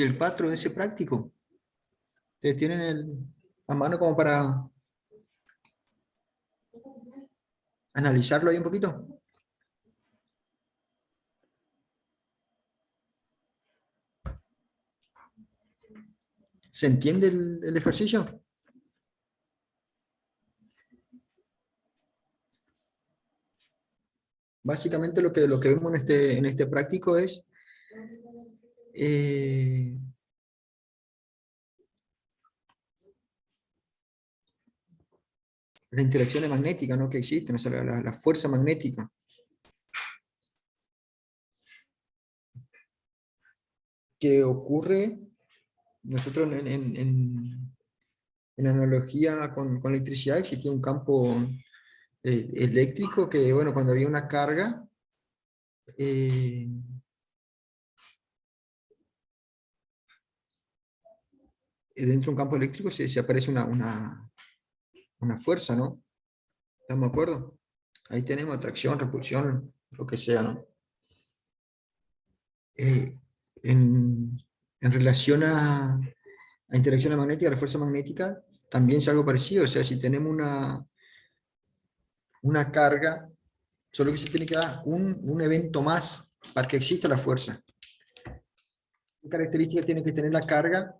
y el 4 de ese práctico. Ustedes tienen a mano como para analizarlo ahí un poquito. ¿Se entiende el ejercicio? Básicamente lo que vemos en este práctico es las interacciones magnéticas, ¿no?, que existen, o sea, la fuerza magnética. Que ocurre, nosotros en analogía con electricidad existía un campo eléctrico que, bueno, cuando había una carga, eh, dentro de un campo eléctrico se aparece una fuerza, ¿no? ¿Estamos de acuerdo? Ahí tenemos atracción, repulsión, lo que sea, ¿no? Eh, en, en relación a interacciones magnéticas, la fuerza magnética, también es algo parecido. O sea, si tenemos una carga, solo que se tiene que dar un evento más para que exista la fuerza. ¿Qué características tiene que tener la carga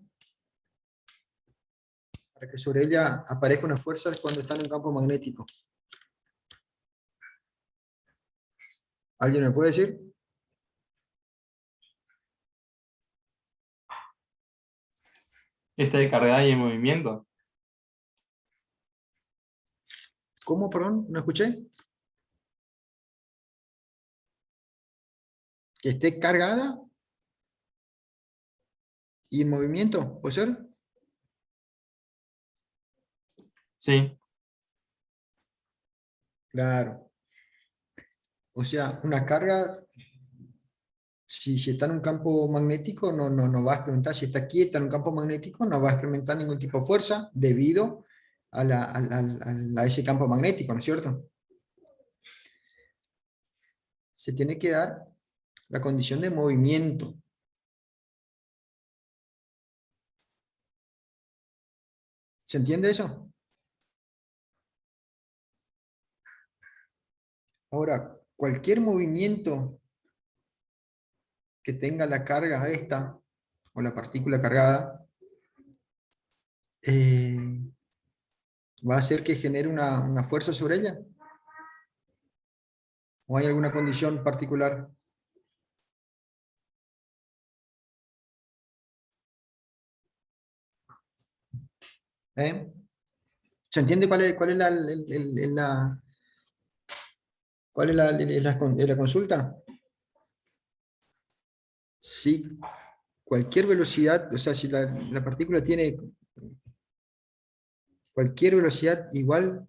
para que sobre ella aparezca una fuerza cuando está en un campo magnético? ¿Alguien me puede decir? Está cargada y en movimiento. ¿Cómo, perdón? ¿No escuché? Que esté cargada y en movimiento, ¿puede ser? Sí, Claro. O sea, una carga, si está en un campo magnético, no va a experimentar. Si está quieta en un campo magnético, no va a experimentar ningún tipo de fuerza debido a ese campo magnético, ¿no es cierto? Se tiene que dar la condición de movimiento. ¿Se entiende eso? Ahora, cualquier movimiento que tenga la carga esta, o la partícula cargada, eh, va a hacer que genere una fuerza sobre ella. ¿O hay alguna condición particular? ¿Eh? ¿Se entiende cuál es la consulta? Si cualquier velocidad, o sea, si la partícula tiene cualquier velocidad, igual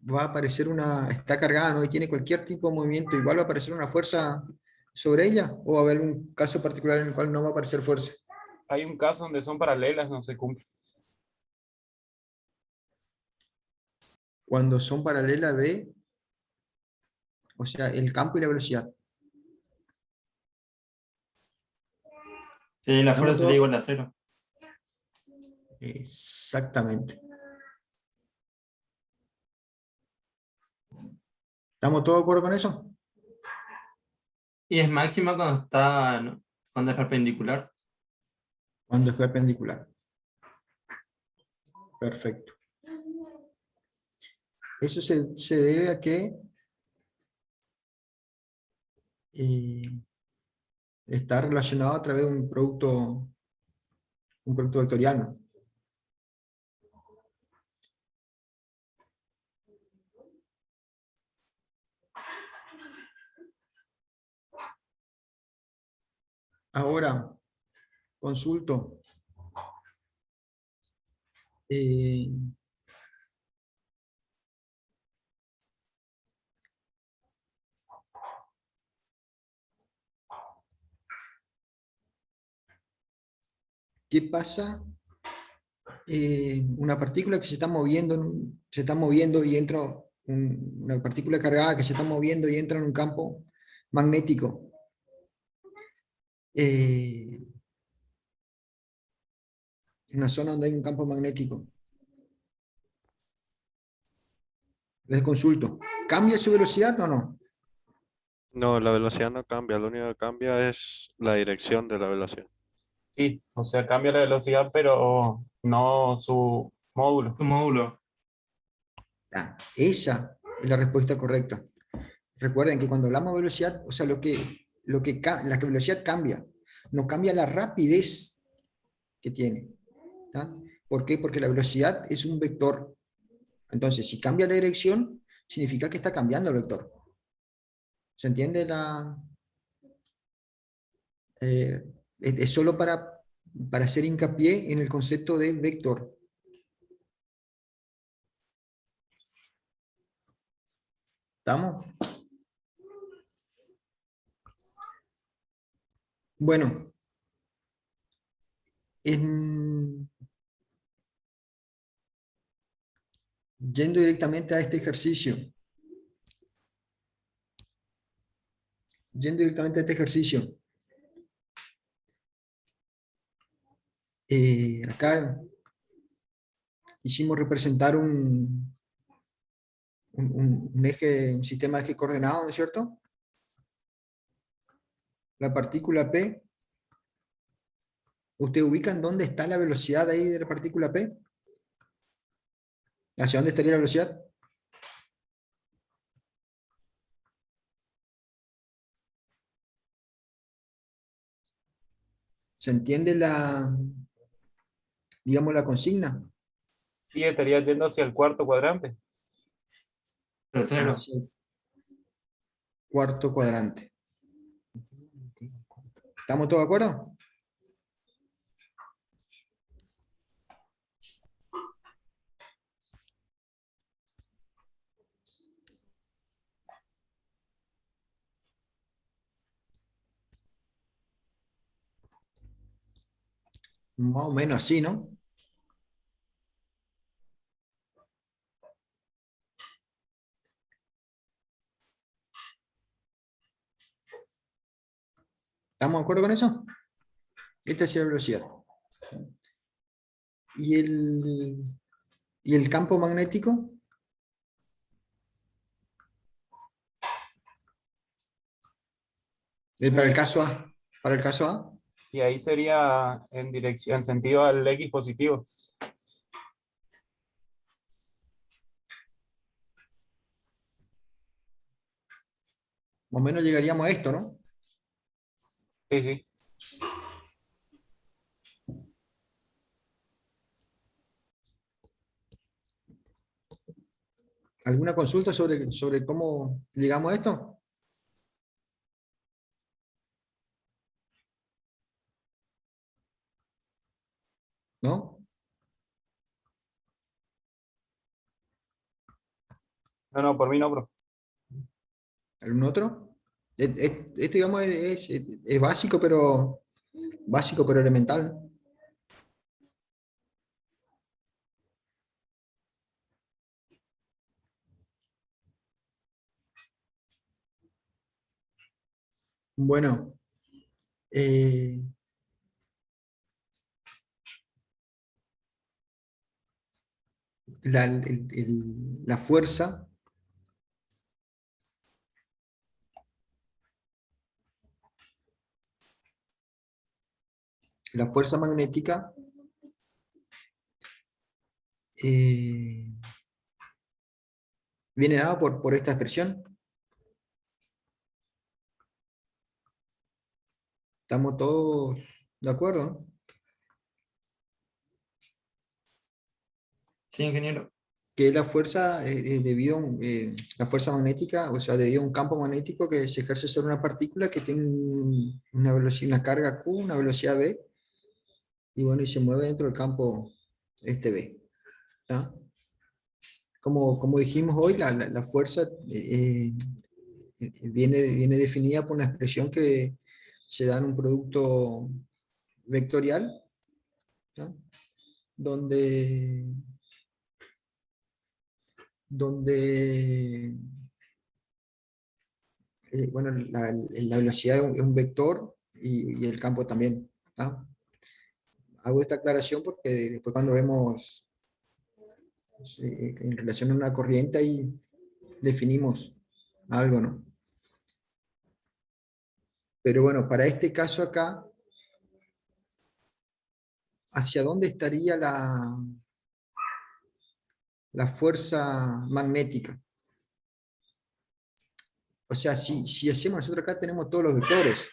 va a aparecer está cargada, ¿no?, y tiene cualquier tipo de movimiento, igual va a aparecer una fuerza sobre ella, o va a haber un caso particular en el cual no va a aparecer fuerza. hay un caso donde son paralelas, no se cumple. Cuando son paralelas B, o sea, el campo y la velocidad. Sí, la ¿Estamos fuerza sería todos? igual a cero. Exactamente. ¿Estamos todos de acuerdo con eso? Y es máxima cuando está, ¿no?, cuando es perpendicular. Cuando es perpendicular. Perfecto. Eso se debe a que eh, está relacionado a través de un producto vectorial, ¿no? Ahora, consulto. eh, ¿Qué pasa? Una partícula que se está moviendo y entra una partícula cargada que se está moviendo y entra en un campo magnético. Eh, en una zona donde hay un campo magnético. Les consulto, ¿cambia su velocidad o no? No, la velocidad no cambia, lo único que cambia es la dirección de la velocidad. Sí, o sea, cambia la velocidad, pero no su módulo. Tu módulo. Ah, esa es la respuesta correcta. Recuerden que cuando hablamos de velocidad, o sea, la velocidad cambia, no cambia la rapidez que tiene. ¿Tá? ¿Por qué? Porque la velocidad es un vector. Entonces, si cambia la dirección, significa que está cambiando el vector. ¿Se entiende es solo para hacer hincapié en el concepto de vector. ¿Estamos? Bueno, yendo directamente a este ejercicio. Yendo directamente a este ejercicio. Acá hicimos representar un eje, un sistema de eje coordenado, ¿no es cierto? La partícula P. ¿Usted ubican dónde está la velocidad ahí de la partícula P? ¿Hacia dónde estaría la velocidad? ¿Se entiende digamos, la consigna? Y estaría yendo hacia el cuarto cuadrante. Tercero. Hacia el cuarto cuadrante. ¿Estamos todos de acuerdo? Más o menos así, ¿no? ¿Estamos de acuerdo con eso? Esta es la velocidad. ¿Y el campo magnético? Para el caso A. Para el caso A. Y ahí sería en dirección, en sentido al X positivo. Más o menos llegaríamos a esto, ¿no? Sí, sí. ¿Alguna consulta sobre cómo llegamos a esto? ¿No? No, no, por mí no, bro. ¿Algún otro? Este, digamos, es básico, pero elemental. Bueno, eh, la fuerza magnética eh, viene dada por esta expresión. ¿Estamos todos de acuerdo? ¿No? Sí, ingeniero. Que la fuerza debido a la fuerza magnética, o sea, debido a un campo magnético que se ejerce sobre una partícula que tiene una velocidad, una carga Q, una velocidad V, y bueno, y se mueve dentro del campo V. ¿Tá? Como dijimos hoy, la fuerza viene definida por una expresión que se da en un producto vectorial, ¿tá? donde, donde bueno, la velocidad es un vector y el campo también. ¿Tá? hago esta aclaración porque después cuando vemos sí, en relación a una corriente ahí definimos algo, ¿no? Pero bueno, para este caso acá, ¿hacia dónde estaría la fuerza magnética? O sea, si hacemos nosotros acá tenemos todos los vectores,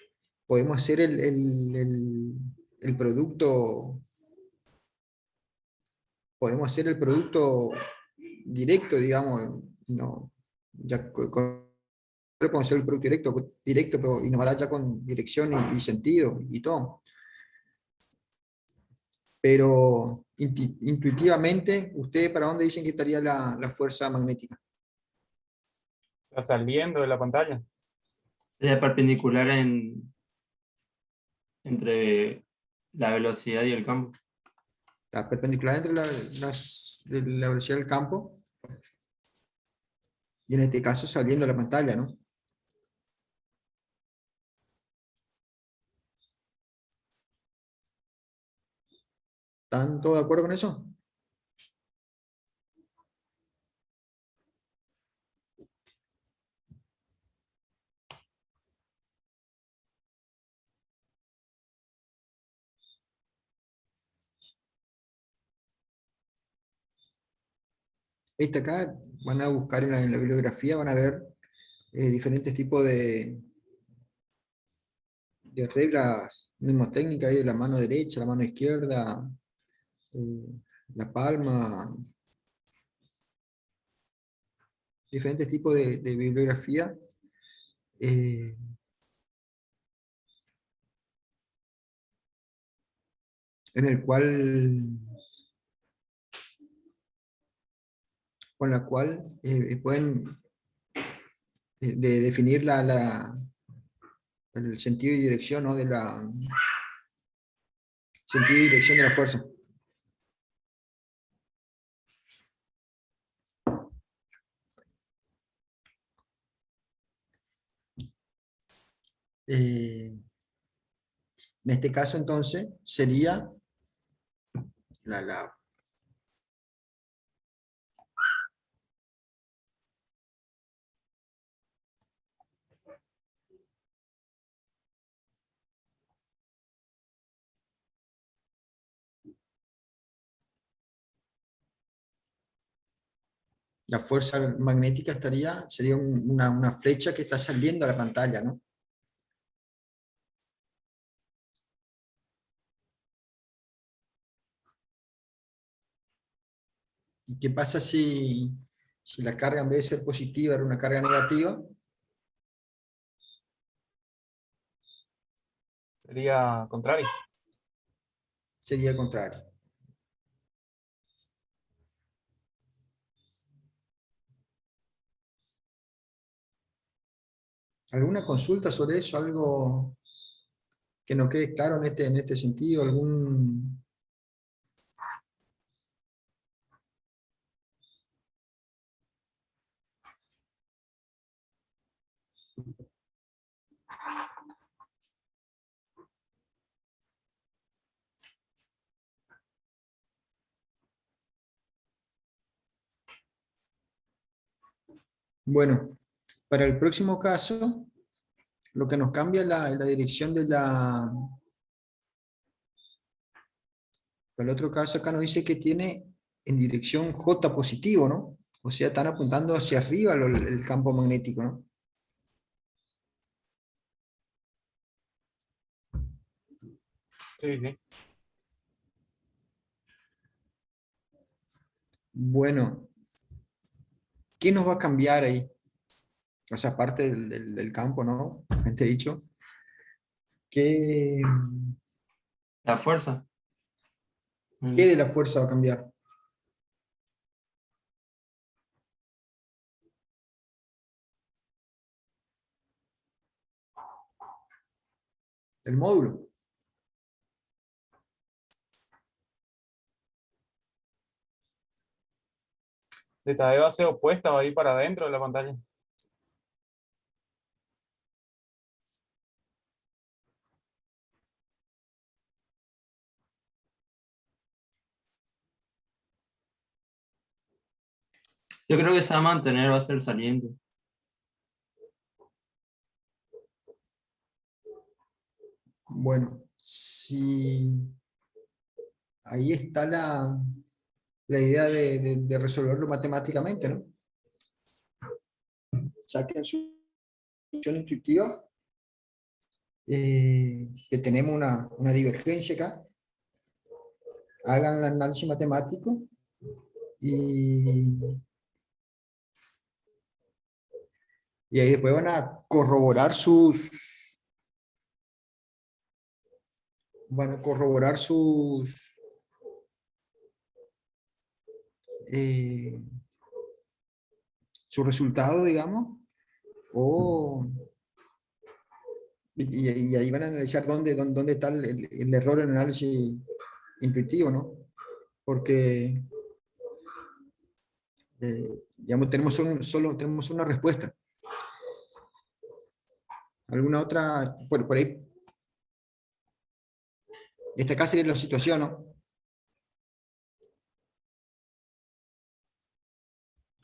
podemos hacer el producto, podemos hacer el producto directo, digamos, no, ya podemos hacer el producto directo, pero y nos va a dar ya con dirección y sentido y todo. Pero intuitivamente, ¿ustedes para dónde dicen que estaría la fuerza magnética? Está saliendo de la pantalla. Sería perpendicular entre la velocidad y el campo. Está perpendicular entre de la velocidad del campo y en este caso saliendo de la pantalla, ¿no? ¿Están todos de acuerdo con eso? Este acá van a buscar en la bibliografía, van a ver diferentes tipos de reglas mnemotécnicas ahí de la mano derecha, la mano izquierda, eh, la palma, diferentes tipos de bibliografía. eh, en el cual, con la cual pueden definir el sentido y dirección, ¿no? Sentido y dirección de la fuerza. En este caso, entonces, sería la la fuerza magnética sería una flecha que está saliendo a la pantalla, ¿no? ¿Y qué pasa si la carga en vez de ser positiva era una carga negativa? Sería contrario. Sería el contrario. ¿Alguna consulta sobre eso? ¿Algo que no quede claro en este sentido? ¿Algún... Bueno, para el próximo caso, lo que nos cambia es la dirección de la... Para el otro caso acá nos dice que tiene en dirección J positivo, ¿no? O sea, están apuntando hacia arriba el campo magnético, ¿no? Sí, sí. Bueno, ¿qué nos va a cambiar ahí? O sea, aparte del campo, ¿no? Gente dicho. ¿Qué, La fuerza. ¿Qué de la fuerza va a cambiar? El módulo. Esta de base opuesta va a ir para adentro de la pantalla. Yo creo que se va a mantener, va a ser saliente. Bueno, si ahí está la idea de resolverlo matemáticamente, ¿no? Saquen su solución intuitiva, que tenemos una divergencia acá, hagan el análisis matemático y ahí después van a corroborar sus su resultado, digamos, o y ahí van a analizar dónde está el error en el análisis intuitivo, ¿no? Porque digamos, solo tenemos una respuesta. ¿Alguna otra? Por ahí. Esta casi es la situación, ¿no?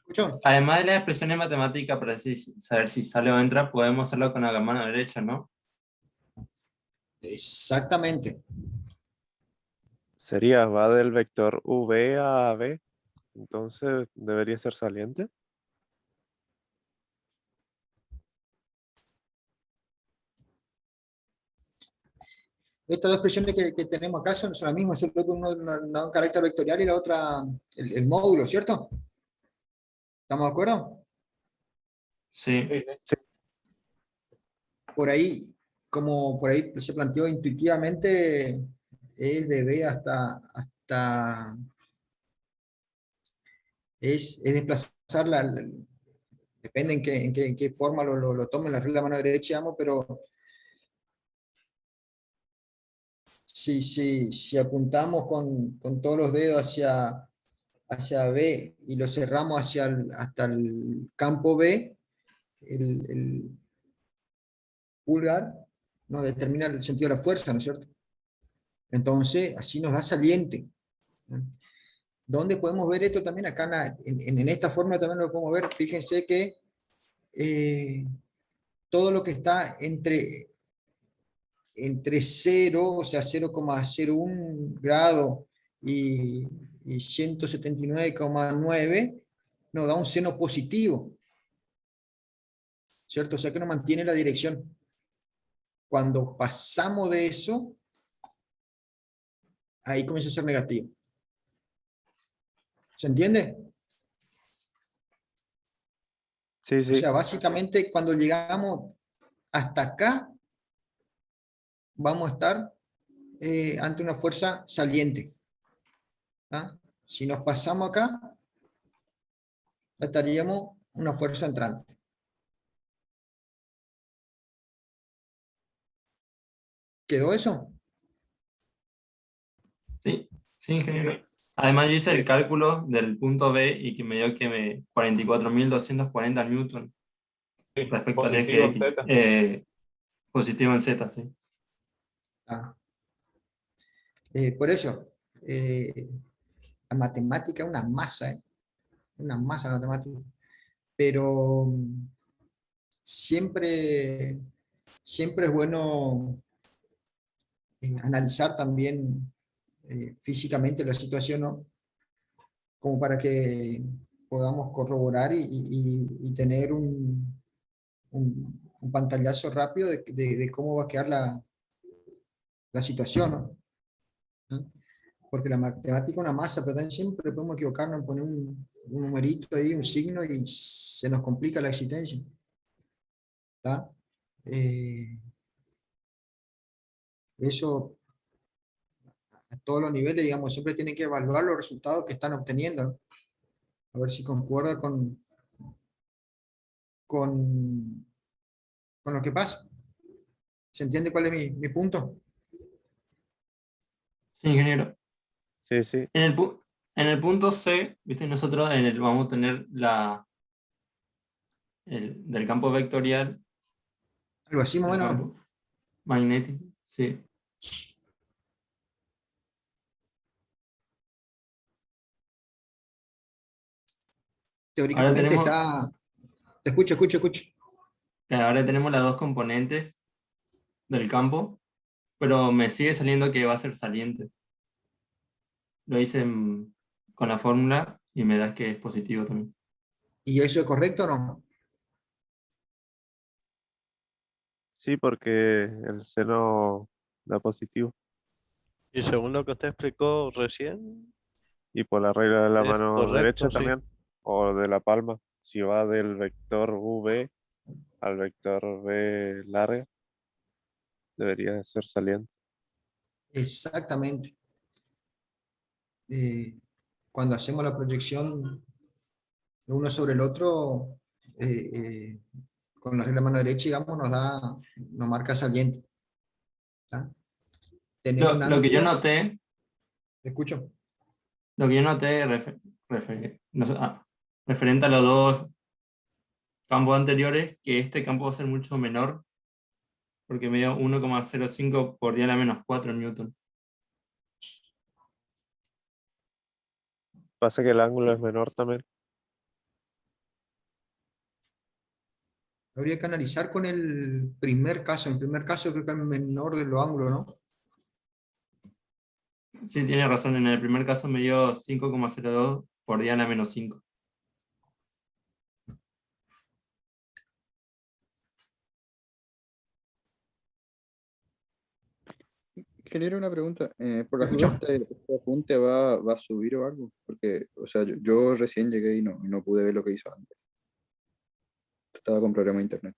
¿Escuchó? Además de las expresiones matemáticas para saber si sale o entra, podemos hacerlo con la mano derecha, ¿no? Exactamente. Sería, va del vector V a B, entonces debería ser saliente. Estas dos expresiones que tenemos acá son las mismas, solo que un carácter vectorial y la otra el módulo, ¿cierto? ¿Estamos de acuerdo? Sí. Sí, sí. Sí. Por ahí, como por ahí se planteó intuitivamente, es de B es desplazar depende en qué forma lo tomen la regla de mano derecha, digamos, pero si apuntamos con todos los dedos hacia B y lo cerramos hasta el campo B, el pulgar nos determina el sentido de la fuerza, ¿no es cierto? Entonces, así nos da saliente, ¿no? ¿Dónde podemos ver esto también? Acá en esta forma también lo podemos ver. Fíjense que todo lo que está entre 0, o sea, 0,01 grado y 179,9, nos da un seno positivo, ¿cierto? O sea que nos mantiene la dirección. Cuando pasamos de eso, ahí comienza a ser negativo. ¿Se entiende? Sí, O sí. sea, básicamente cuando llegamos hasta acá, vamos a estar ante una fuerza saliente. ¿Ah? Si nos pasamos acá, estaríamos una fuerza entrante. ¿Quedó eso? Sí, sí, ingeniero. Además, yo hice el cálculo del punto B y que me dio que 44.240 newton Sí, respecto al eje positivo en X. Z. Positivo en Z, sí. Ah, por eso, la matemática es una masa la matemática, pero siempre, siempre es bueno analizar también físicamente la situación, ¿no? Como para que podamos corroborar y tener un pantallazo rápido de cómo va a quedar la situación, ¿no? ¿no? Porque la matemática es una masa, pero también siempre podemos equivocarnos en poner un numerito ahí, un signo, y se nos complica la existencia. ¿Tá? Eso a todos los niveles, digamos, siempre tienen que evaluar los resultados que están obteniendo, ¿no? A ver si concuerda con, con lo que pasa. ¿Se entiende cuál es mi punto? Sí, ingeniero. Sí, sí. En el punto C, ¿viste? Nosotros vamos a tener del campo vectorial, Algo así, más o el menos. campo magnético, sí. Teóricamente tenemos- está... Te escucho, escucho, escucho. Ahora tenemos las dos componentes del campo, pero me sigue saliendo que va a ser saliente. Lo hice con la fórmula y me da que es positivo también. ¿Y eso es correcto o no? Sí, porque el seno da positivo. Y según lo que usted explicó recién, Y por la regla de la es mano correcto, derecha sí. también, o de la palma. Si va del vector V al vector V larga, debería de ser saliente. Exactamente. Cuando hacemos la proyección de uno sobre el otro, eh, eh, con la regla de mano derecha, digamos, nos marca saliente. ¿Tá? Tenemos un Lo que yo ángulo, noté, ¿te escucho? lo que yo noté referente a los dos campos anteriores, que este campo va a ser mucho menor, porque me dio 1,05 por diana menos 4 newton. Pasa que el ángulo es menor también. Habría que analizar con el primer caso. En el primer caso creo que es menor de los ángulos, ¿no? Sí, tiene razón, en el primer caso me dio 5,02 por diana menos 5. Genera una pregunta. Por ¿Te las dudas, escucho? este apunte va a subir o algo? Porque, o sea, yo recién llegué y no pude ver lo que hizo antes. Estaba con problemas de internet.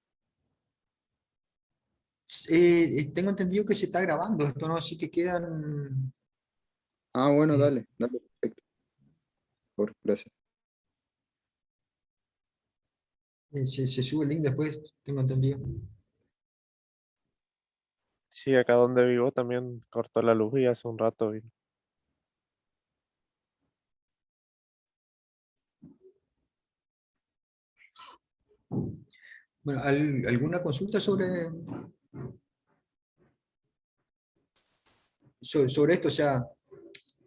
Tengo entendido que se está grabando esto, ¿no? Así que quedan... Ah, bueno, eh, dale, perfecto. Gracias. se sube el link después, tengo entendido. Sí, acá donde vivo también cortó la luz y hace un rato vino. Bueno, ¿alguna consulta sobre esto? O sea,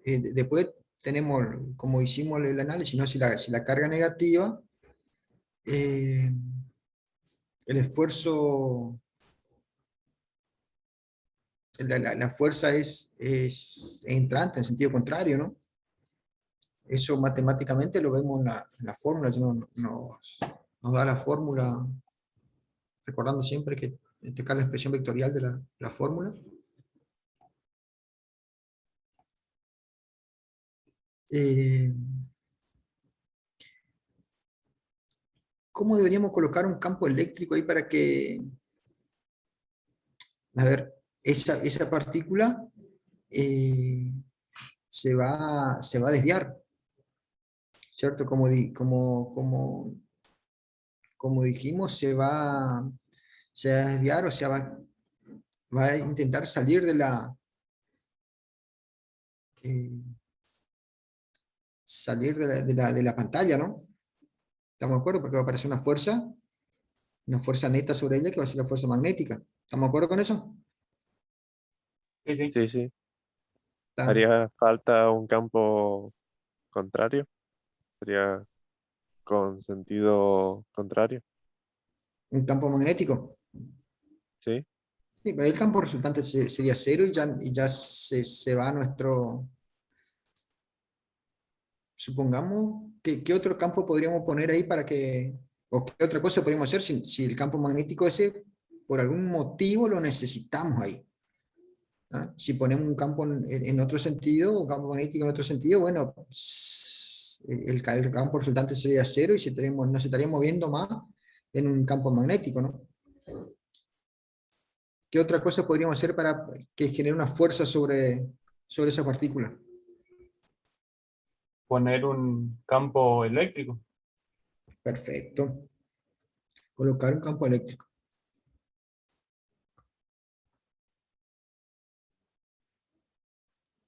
después tenemos, como hicimos el análisis, ¿no? Si la carga negativa, eh, el esfuerzo, la fuerza es entrante en sentido contrario, ¿no? Eso matemáticamente lo vemos en la fórmula, nos da la fórmula, recordando siempre que esta es la expresión vectorial de la fórmula. Eh, ¿Cómo deberíamos colocar un campo eléctrico ahí para que, a ver, esa partícula eh, se va a desviar, ¿cierto? Como dijimos, se va a desviar, o sea, va a intentar salir eh, de la pantalla, ¿no? ¿Estamos de acuerdo? Porque va a aparecer una fuerza neta sobre ella que va a ser la fuerza magnética. ¿Estamos de acuerdo con eso? Sí, sí. Sí, sí. Está. Haría falta un campo contrario. Sería con sentido contrario. Un campo magnético. Sí. Sí, pero el campo resultante sería cero y ya se va a nuestro... Supongamos, ¿qué otro campo podríamos poner ahí para que... o qué otra cosa podríamos hacer si el campo magnético ese, por algún motivo, lo necesitamos ahí? ¿Ah? Si ponemos un campo en otro sentido, un campo magnético en otro sentido, bueno, el campo resultante sería cero y no se estaría moviendo más en un campo magnético, ¿no? ¿Qué otra cosa podríamos hacer para que genere una fuerza sobre esa partícula? Poner un campo eléctrico. Perfecto. Colocar un campo eléctrico.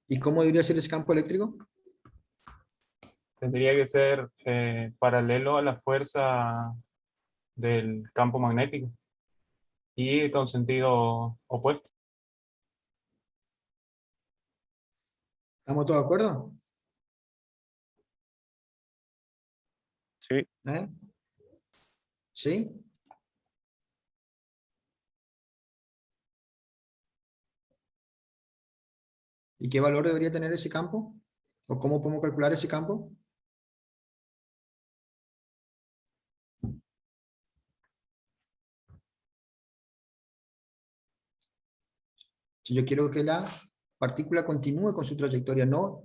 ¿Y cómo debería ser ese campo eléctrico? Tendría que ser paralelo a la fuerza del campo magnético y con sentido opuesto. ¿Estamos todos de acuerdo? Sí, ¿Eh? ¿Sí? ¿Y qué valor debería tener ese campo? ¿O cómo podemos calcular ese campo? Si yo quiero que la partícula continúe con su trayectoria, no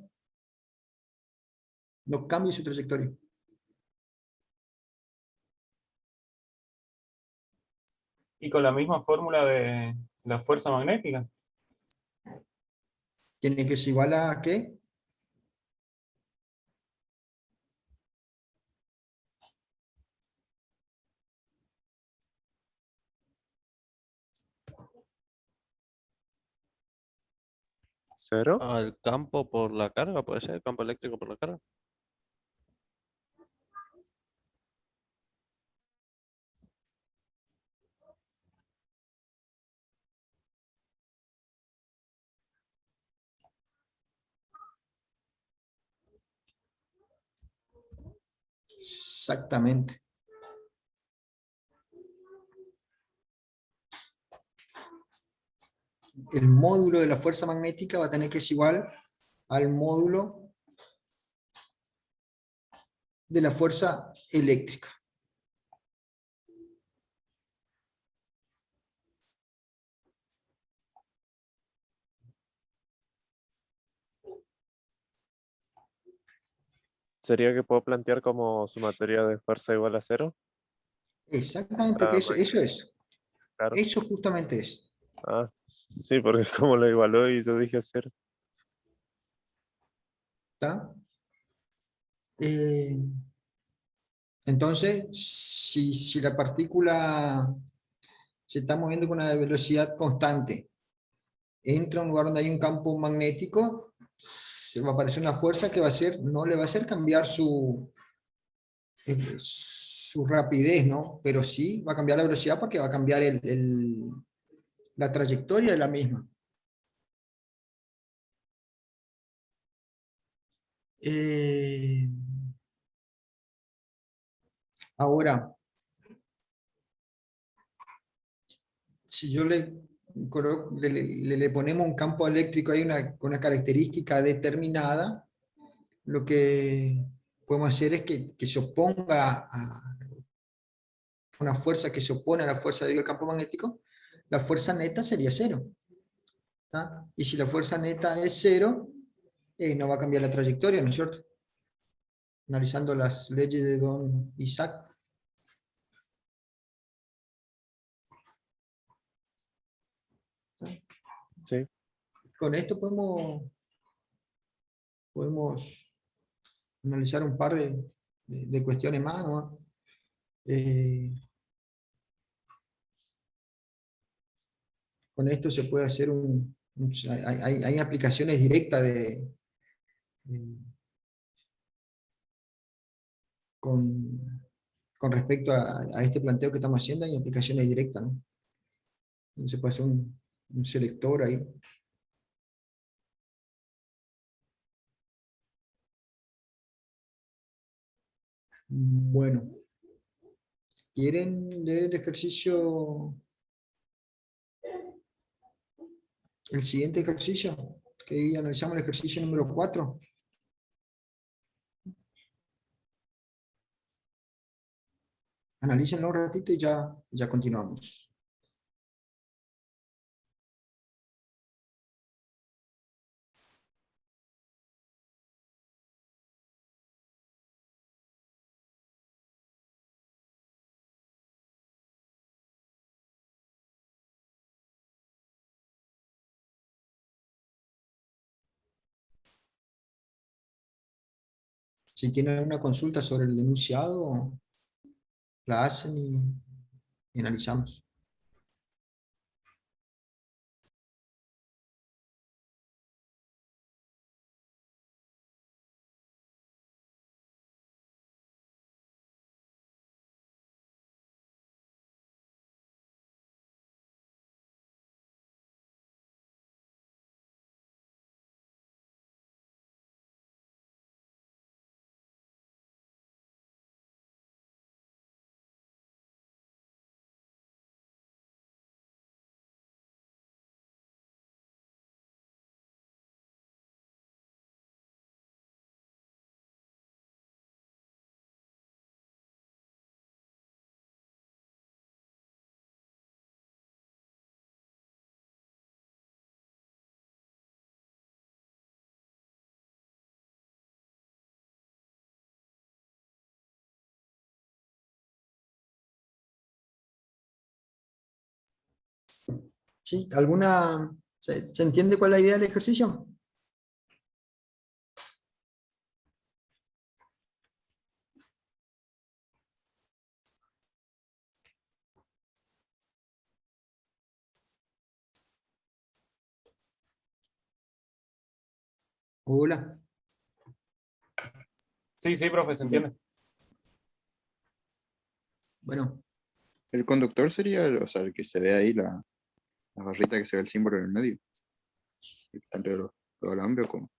cambie su trayectoria. Y con la misma fórmula de la fuerza magnética. Tiene que ser igual a ¿qué? cero. Al campo por la carga, puede ser, campo eléctrico por la carga. Exactamente. El módulo de la fuerza magnética va a tener que ser igual al módulo de la fuerza eléctrica. ¿Sería que puedo plantear como sumatoria de fuerza igual a cero? Exactamente, que Para eso es. claro. Eso justamente es. Ah, sí, porque como lo igualó y yo dije cero. ¿Está? Eh, entonces, si la partícula se está moviendo con una velocidad constante, entra a un lugar donde hay un campo magnético, se va a aparecer una fuerza que va a ser, no le va a hacer cambiar su rapidez, ¿no? Pero sí va a cambiar la velocidad porque va a cambiar la trayectoria de la misma. Eh, ahora, si yo le ponemos un campo eléctrico, hay una característica determinada, lo que podemos hacer es que se oponga a una fuerza que se opone a la fuerza del campo magnético, la fuerza neta sería cero. ¿Tá? Y si la fuerza neta es cero, no va a cambiar la trayectoria, ¿no es cierto? Analizando las leyes de Don Isaac. Sí, Con esto podemos analizar un par de cuestiones más, ¿no? Con esto se puede hacer hay aplicaciones directas de- con, con respecto a este planteo que estamos haciendo, hay aplicaciones directas, ¿no? Se puede hacer un selector ahí. Bueno, ¿quieren leer el ejercicio, el siguiente ejercicio? Que analizamos el ejercicio número 4. Analícenlo un ratito y ya continuamos. Si tienen alguna consulta sobre el enunciado, la hacen y analizamos. ¿Sí? ¿Alguna, se entiende cuál es la idea del ejercicio? Hola. Sí, sí, profe, se entiende. Bueno, El conductor sería, o sea, el que se ve ahí, la barrita que se ve el símbolo en el medio. Entre los alambres, como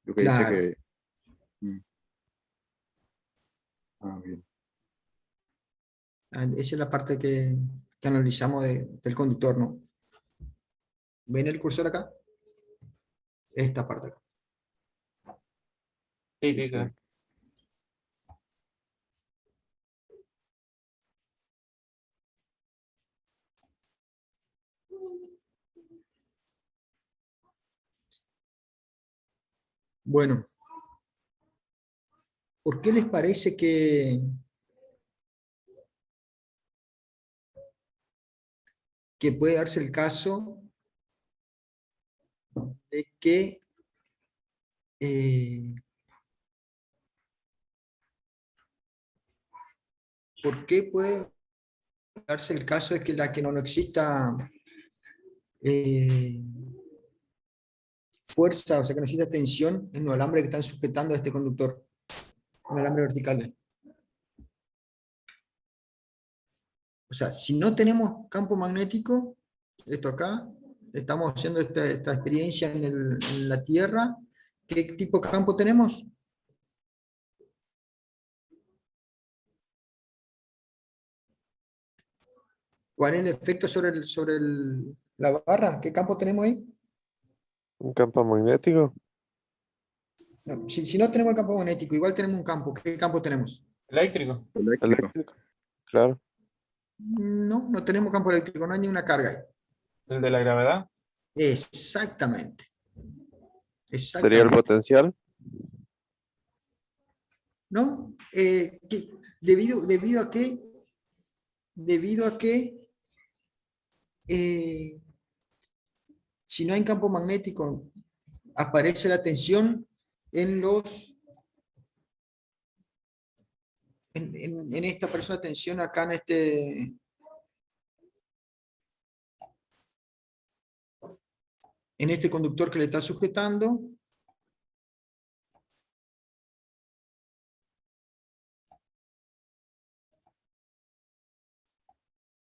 lo que dice claro. que. mm, bien. Esa es la parte que analizamos del conductor, ¿no? ¿Ven el cursor acá? Esta parte acá. Sí, Sí, sí, se sí. ve. Bueno, ¿por qué les parece que puede darse el caso de que ¿por qué puede darse el caso de que no exista eh, fuerza, o sea, que no exista tensión en los alambres que están sujetando a este conductor, un alambre vertical? O sea, si no tenemos campo magnético, esto acá, estamos haciendo esta experiencia en la Tierra, ¿qué tipo de campo tenemos? ¿Cuál es el efecto la barra? ¿Qué campo tenemos ahí? Un campo magnético. No, si no tenemos el campo magnético, igual tenemos un campo. ¿Qué campo tenemos? Eléctrico. Eléctrico. Eléctrico. Claro. No, no tenemos campo eléctrico, no hay ninguna carga ahí. El de la gravedad. Exactamente, Sería el exactamente. potencial. ¿No? Debido a qué? Debido a que eh, si no hay campo magnético, aparece la tensión en en esta persona, tensión acá en este conductor que le está sujetando.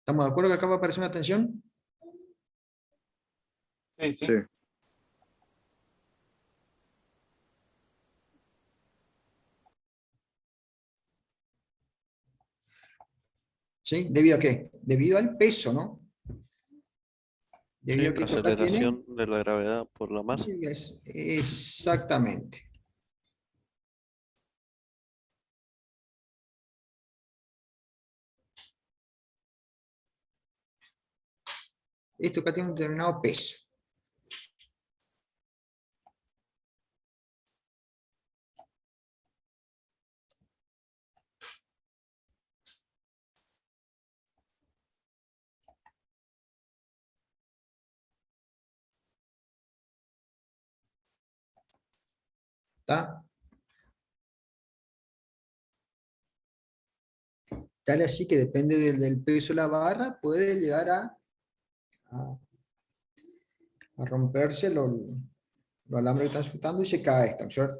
¿Estamos de acuerdo que acá va a aparecer una tensión? Sí, sí. Sí. ¿Sí? ¿Debido a qué? Debido al peso, ¿no? Sí, Debido a que la esto acá tiene. aceleración de la gravedad por la masa. Exactamente. Esto acá tiene un determinado peso. ¿Está? Tal así que depende del peso de la barra, puede llegar a- a romperse los alambres que están sujetando y se cae esto, ¿cierto?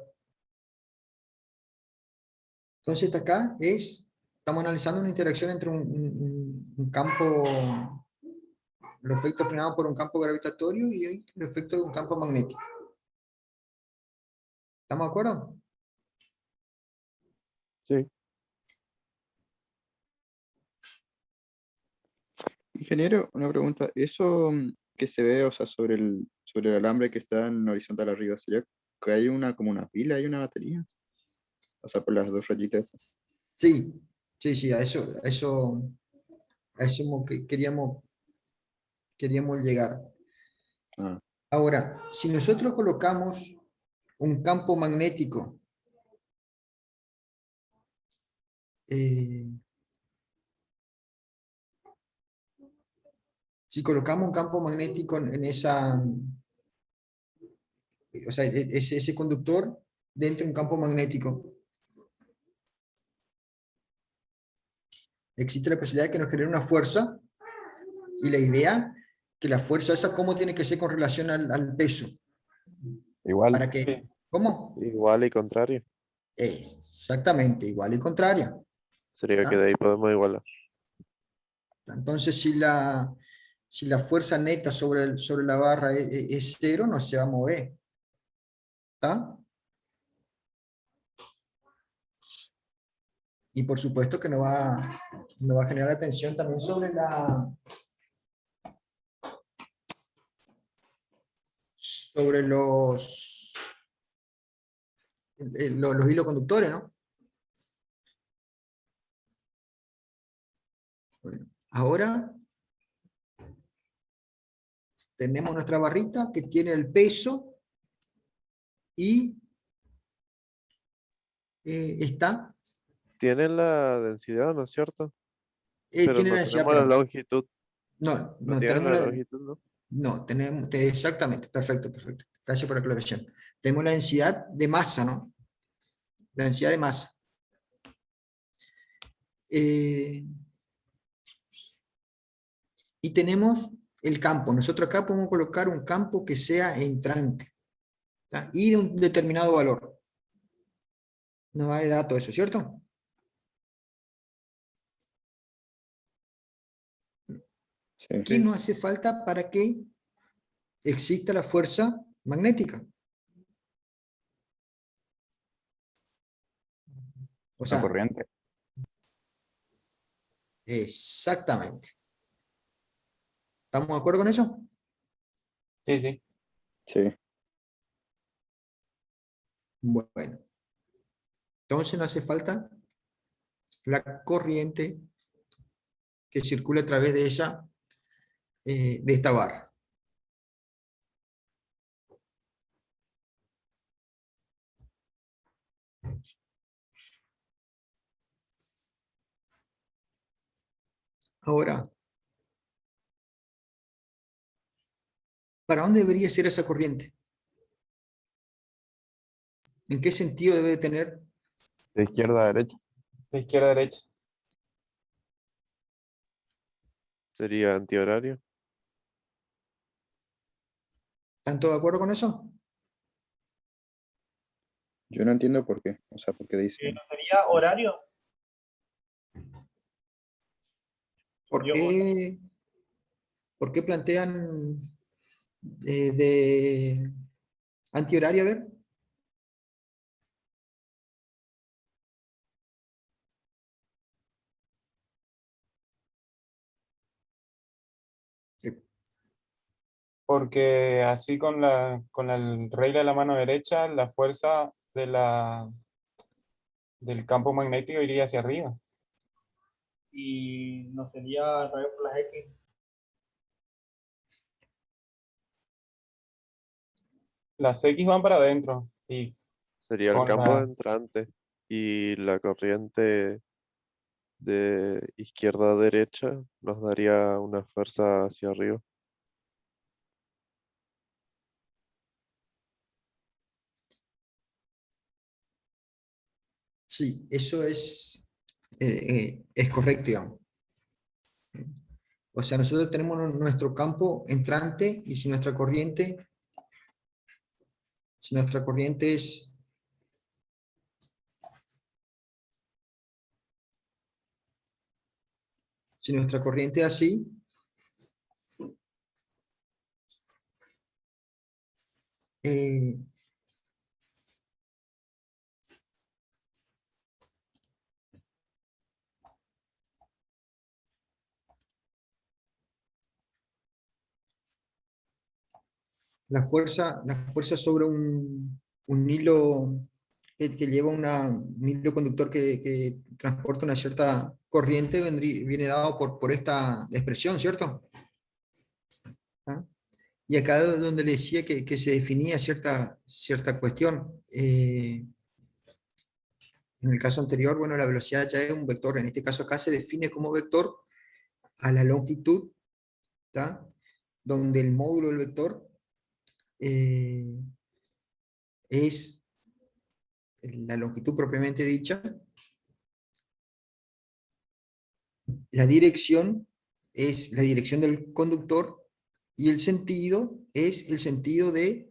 Entonces, esta acá estamos analizando una interacción entre un campo, el efecto frenado por un campo gravitatorio y el efecto de un campo magnético. ¿Estamos de acuerdo? Sí. Ingeniero, una pregunta. Eso que se ve, o sea, sobre el alambre que está en horizontal arriba, ¿sería que hay como una pila, hay una batería? O sea, por las dos rayitas esas. Sí, sí, sí, a eso queríamos llegar. Ah, Ahora, si nosotros colocamos un campo magnético eh, Si colocamos un campo magnético en esa, o sea, ese conductor dentro de un campo magnético, existe la posibilidad de que nos genere una fuerza, y la idea que la fuerza esa, ¿cómo tiene que ser con relación al peso? Igual, Para que, Sí. ¿cómo? igual y contrario. Exactamente, igual y contraria. Sería que ¿Ah? de ahí podemos igualar. Entonces, si la fuerza neta sobre la barra es cero, no se va a mover. ¿Está? Y por supuesto que no va a generar tensión también sobre los hilos conductores, ¿no? Bueno, ahora tenemos nuestra barrita que tiene el peso y está, Tiene la densidad, ¿no es cierto? Pero tiene no la densidad, tenemos la perdón. longitud. No, No no tiene tenemos la la, longitud, ¿no? no, tenemos, exactamente, perfecto, perfecto. Gracias por la aclaración. Tenemos la densidad de masa, ¿no? La densidad de masa. Y tenemos el campo. Nosotros acá podemos colocar un campo que sea entrante, ¿tá? Y de un determinado valor. Nos va a dar todo eso, ¿cierto? Sí. ¿Qué nos hace falta para que exista la fuerza magnética? O La sea, corriente. exactamente. ¿Estamos de acuerdo con eso? Sí, sí. Sí. Bueno. Entonces nos hace falta la corriente que circula a través de de esta barra. Ahora, ¿para dónde debería ser esa corriente? ¿En qué sentido debe tener? De izquierda a derecha. De izquierda a derecha. Sería antihorario. ¿Están todos de acuerdo con eso? Yo no entiendo por qué. O sea, porque dice. ¿No sería horario? ¿Por Yo, qué, por qué plantean de antihorario? A ver. Porque así con la regla de la mano derecha, la fuerza del campo magnético iría hacia arriba. y no sería al revés por las X. Las X van para adentro y Sería el con campo la, entrante. Y la corriente de izquierda a derecha nos daría una fuerza hacia arriba. Sí, eso es correcto, digamos. O sea, nosotros tenemos nuestro campo entrante y si nuestra corriente es así, eh, la fuerza sobre un hilo que lleva un hilo conductor que transporta una cierta corriente viene dado por esta expresión, ¿cierto? ¿Ah? Y acá es donde le decía que se definía cierta cuestión. En el caso anterior, bueno, la velocidad ya es un vector. En este caso acá se define como vector a la longitud ¿tá? Donde el módulo del vector es la longitud propiamente dicha. La dirección es la dirección del conductor y el sentido es el sentido de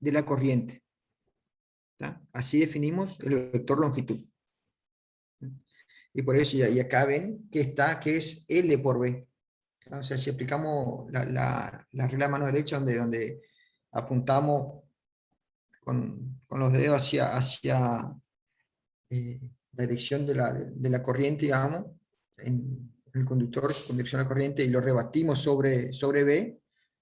la corriente. ¿Tá? Así definimos el vector longitud. Y por eso, y acá ven que es L por B. O sea, si aplicamos la regla de mano derecha, donde apuntamos con los dedos hacia la dirección de la corriente, digamos, en el conductor con dirección a la corriente, y lo rebatimos sobre B,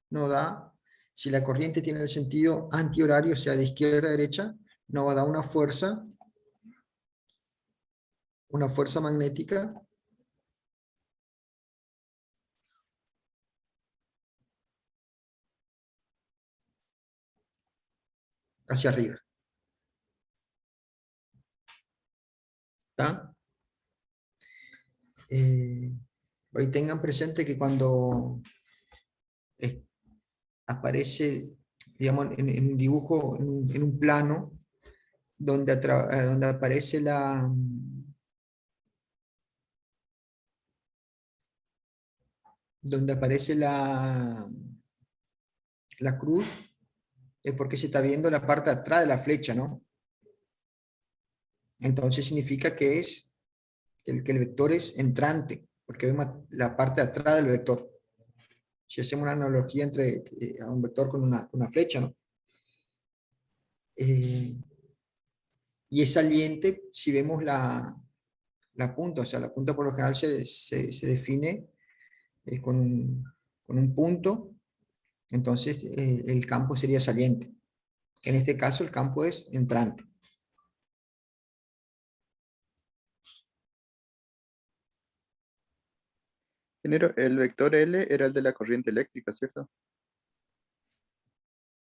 nos da, si la corriente tiene el sentido antihorario, o sea, de izquierda a derecha, nos va a dar una fuerza magnética hacia arriba. ¿Está? Hoy tengan presente que cuando aparece, digamos, en un dibujo, en un plano, donde aparece la cruz, es porque se está viendo la parte de atrás de la flecha, ¿no? Entonces significa que el vector es entrante, porque vemos la parte de atrás del vector. Si hacemos una analogía entre a un vector con una flecha, ¿no? Y es saliente si vemos la punta, o sea, la punta por lo general se define con un punto, entonces el campo sería saliente. En este caso el campo es entrante. Ingeniero, el vector L era el de la corriente eléctrica, ¿cierto?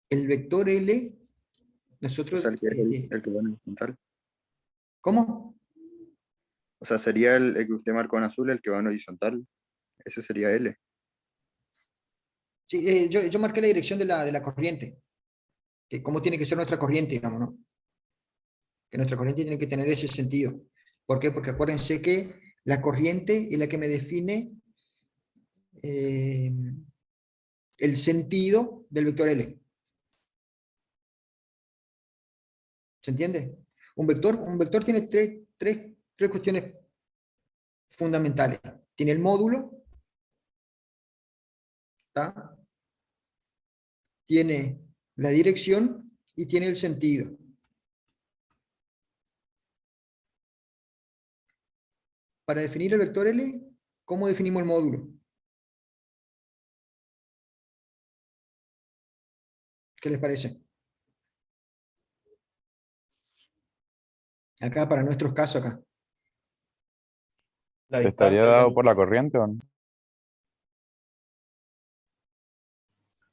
El vector L, O nosotros... sea, el que es el que va en horizontal. ¿Cómo? O sea, sería el que usted marcó en azul, el que va en horizontal. Ese sería L. Sí, yo marqué la dirección de la corriente, que cómo tiene que ser nuestra corriente, digamos, ¿no? Que nuestra corriente tiene que tener ese sentido. ¿Por qué? Porque acuérdense que la corriente es la que me define el sentido del vector L. ¿Se entiende? Un vector tiene tres cuestiones fundamentales. Tiene el módulo, ¿tá? Tiene la dirección y tiene el sentido. Para definir el vector L, ¿cómo definimos el módulo? ¿Qué les parece? Acá, para nuestros casos acá. La ¿Estaría distancia dado del- por la corriente o no?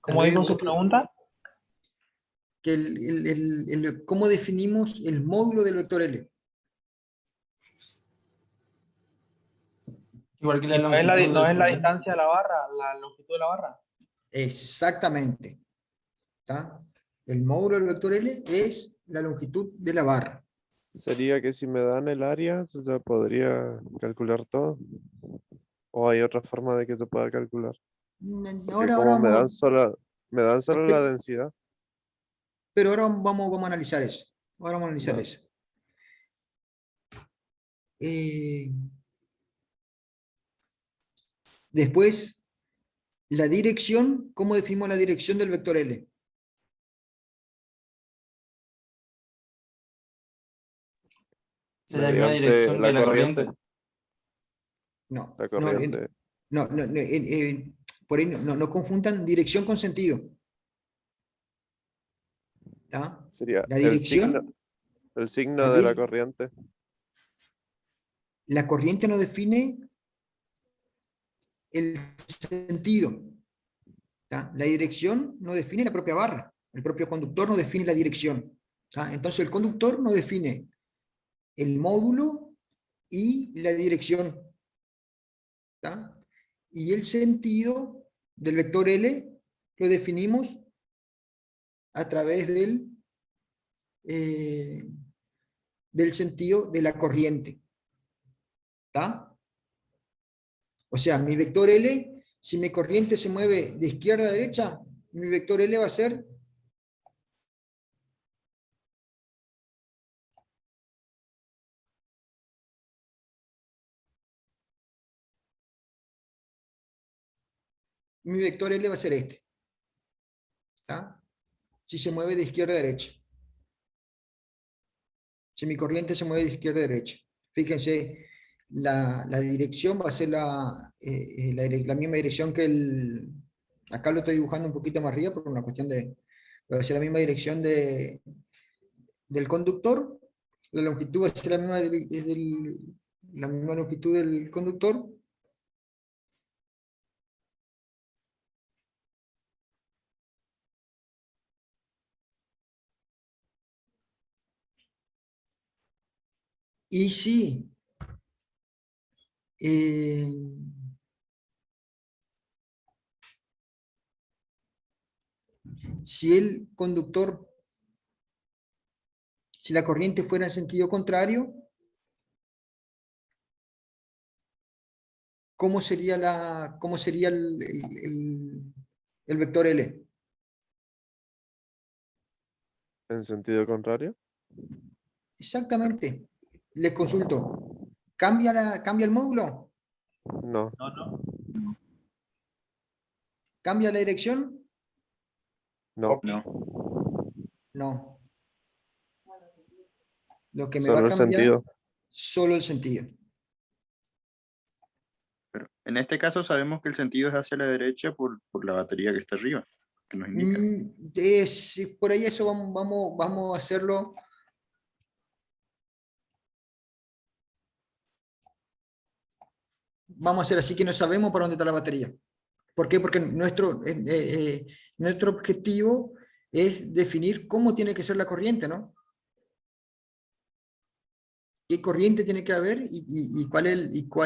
¿Cómo A ver, dijo su pregunta? que ¿cómo definimos el módulo del vector L? Igual que la No es longitud no del es la solar. distancia de la barra, la longitud de la barra. Exactamente. ¿Tá? El módulo del vector L es la longitud de la barra. Sería que si me dan el área, yo ya podría calcular todo. O hay otra forma de que se pueda calcular. Porque Ahora como vamos, me dan solo la densidad. pero ahora vamos a analizar eso. Ahora vamos a analizar Ya. eso. Eh, Después, la dirección, ¿cómo definimos la dirección del vector L? Sería la misma Mediante dirección la que la corriente. corriente. No, La no, corriente. por ahí no confundan dirección con sentido. ¿Tá? Sería La el signo dirección, de la corriente. la corriente no define el sentido. ¿Tá? La dirección no define la propia barra. El propio conductor no define la dirección. ¿Tá? Entonces el conductor no define el módulo y la dirección. ¿Tá? Y el sentido del vector L lo definimos a través del sentido de la corriente. ¿Está? O sea, mi vector L, si mi corriente se mueve de izquierda a derecha, mi vector L va a ser mi vector L va a ser este. ¿Está? Si se mueve de izquierda a derecha. Si mi corriente se mueve de izquierda a derecha. Fíjense, la dirección va a ser la misma dirección que el... Acá lo estoy dibujando un poquito más arriba por una cuestión de... Va a ser la misma dirección del conductor. La longitud va a ser la misma longitud del conductor. Y si el conductor, si la corriente fuera en sentido contrario, ¿cómo sería el vector L? En sentido contrario. Exactamente. Les consulto. ¿Cambia el módulo? No. ¿Cambia la dirección? No. No. No. Lo que me Solo va a el cambiar, sentido. solo el sentido. Pero en este caso sabemos que el sentido es hacia la derecha por la batería que está arriba, que nos indica. Por ahí eso vamos a hacerlo. Vamos a hacer así que no sabemos para dónde está la batería. ¿Por qué? Porque nuestro objetivo es definir cómo tiene que ser la corriente, ¿no? ¿Qué corriente tiene que haber y cuál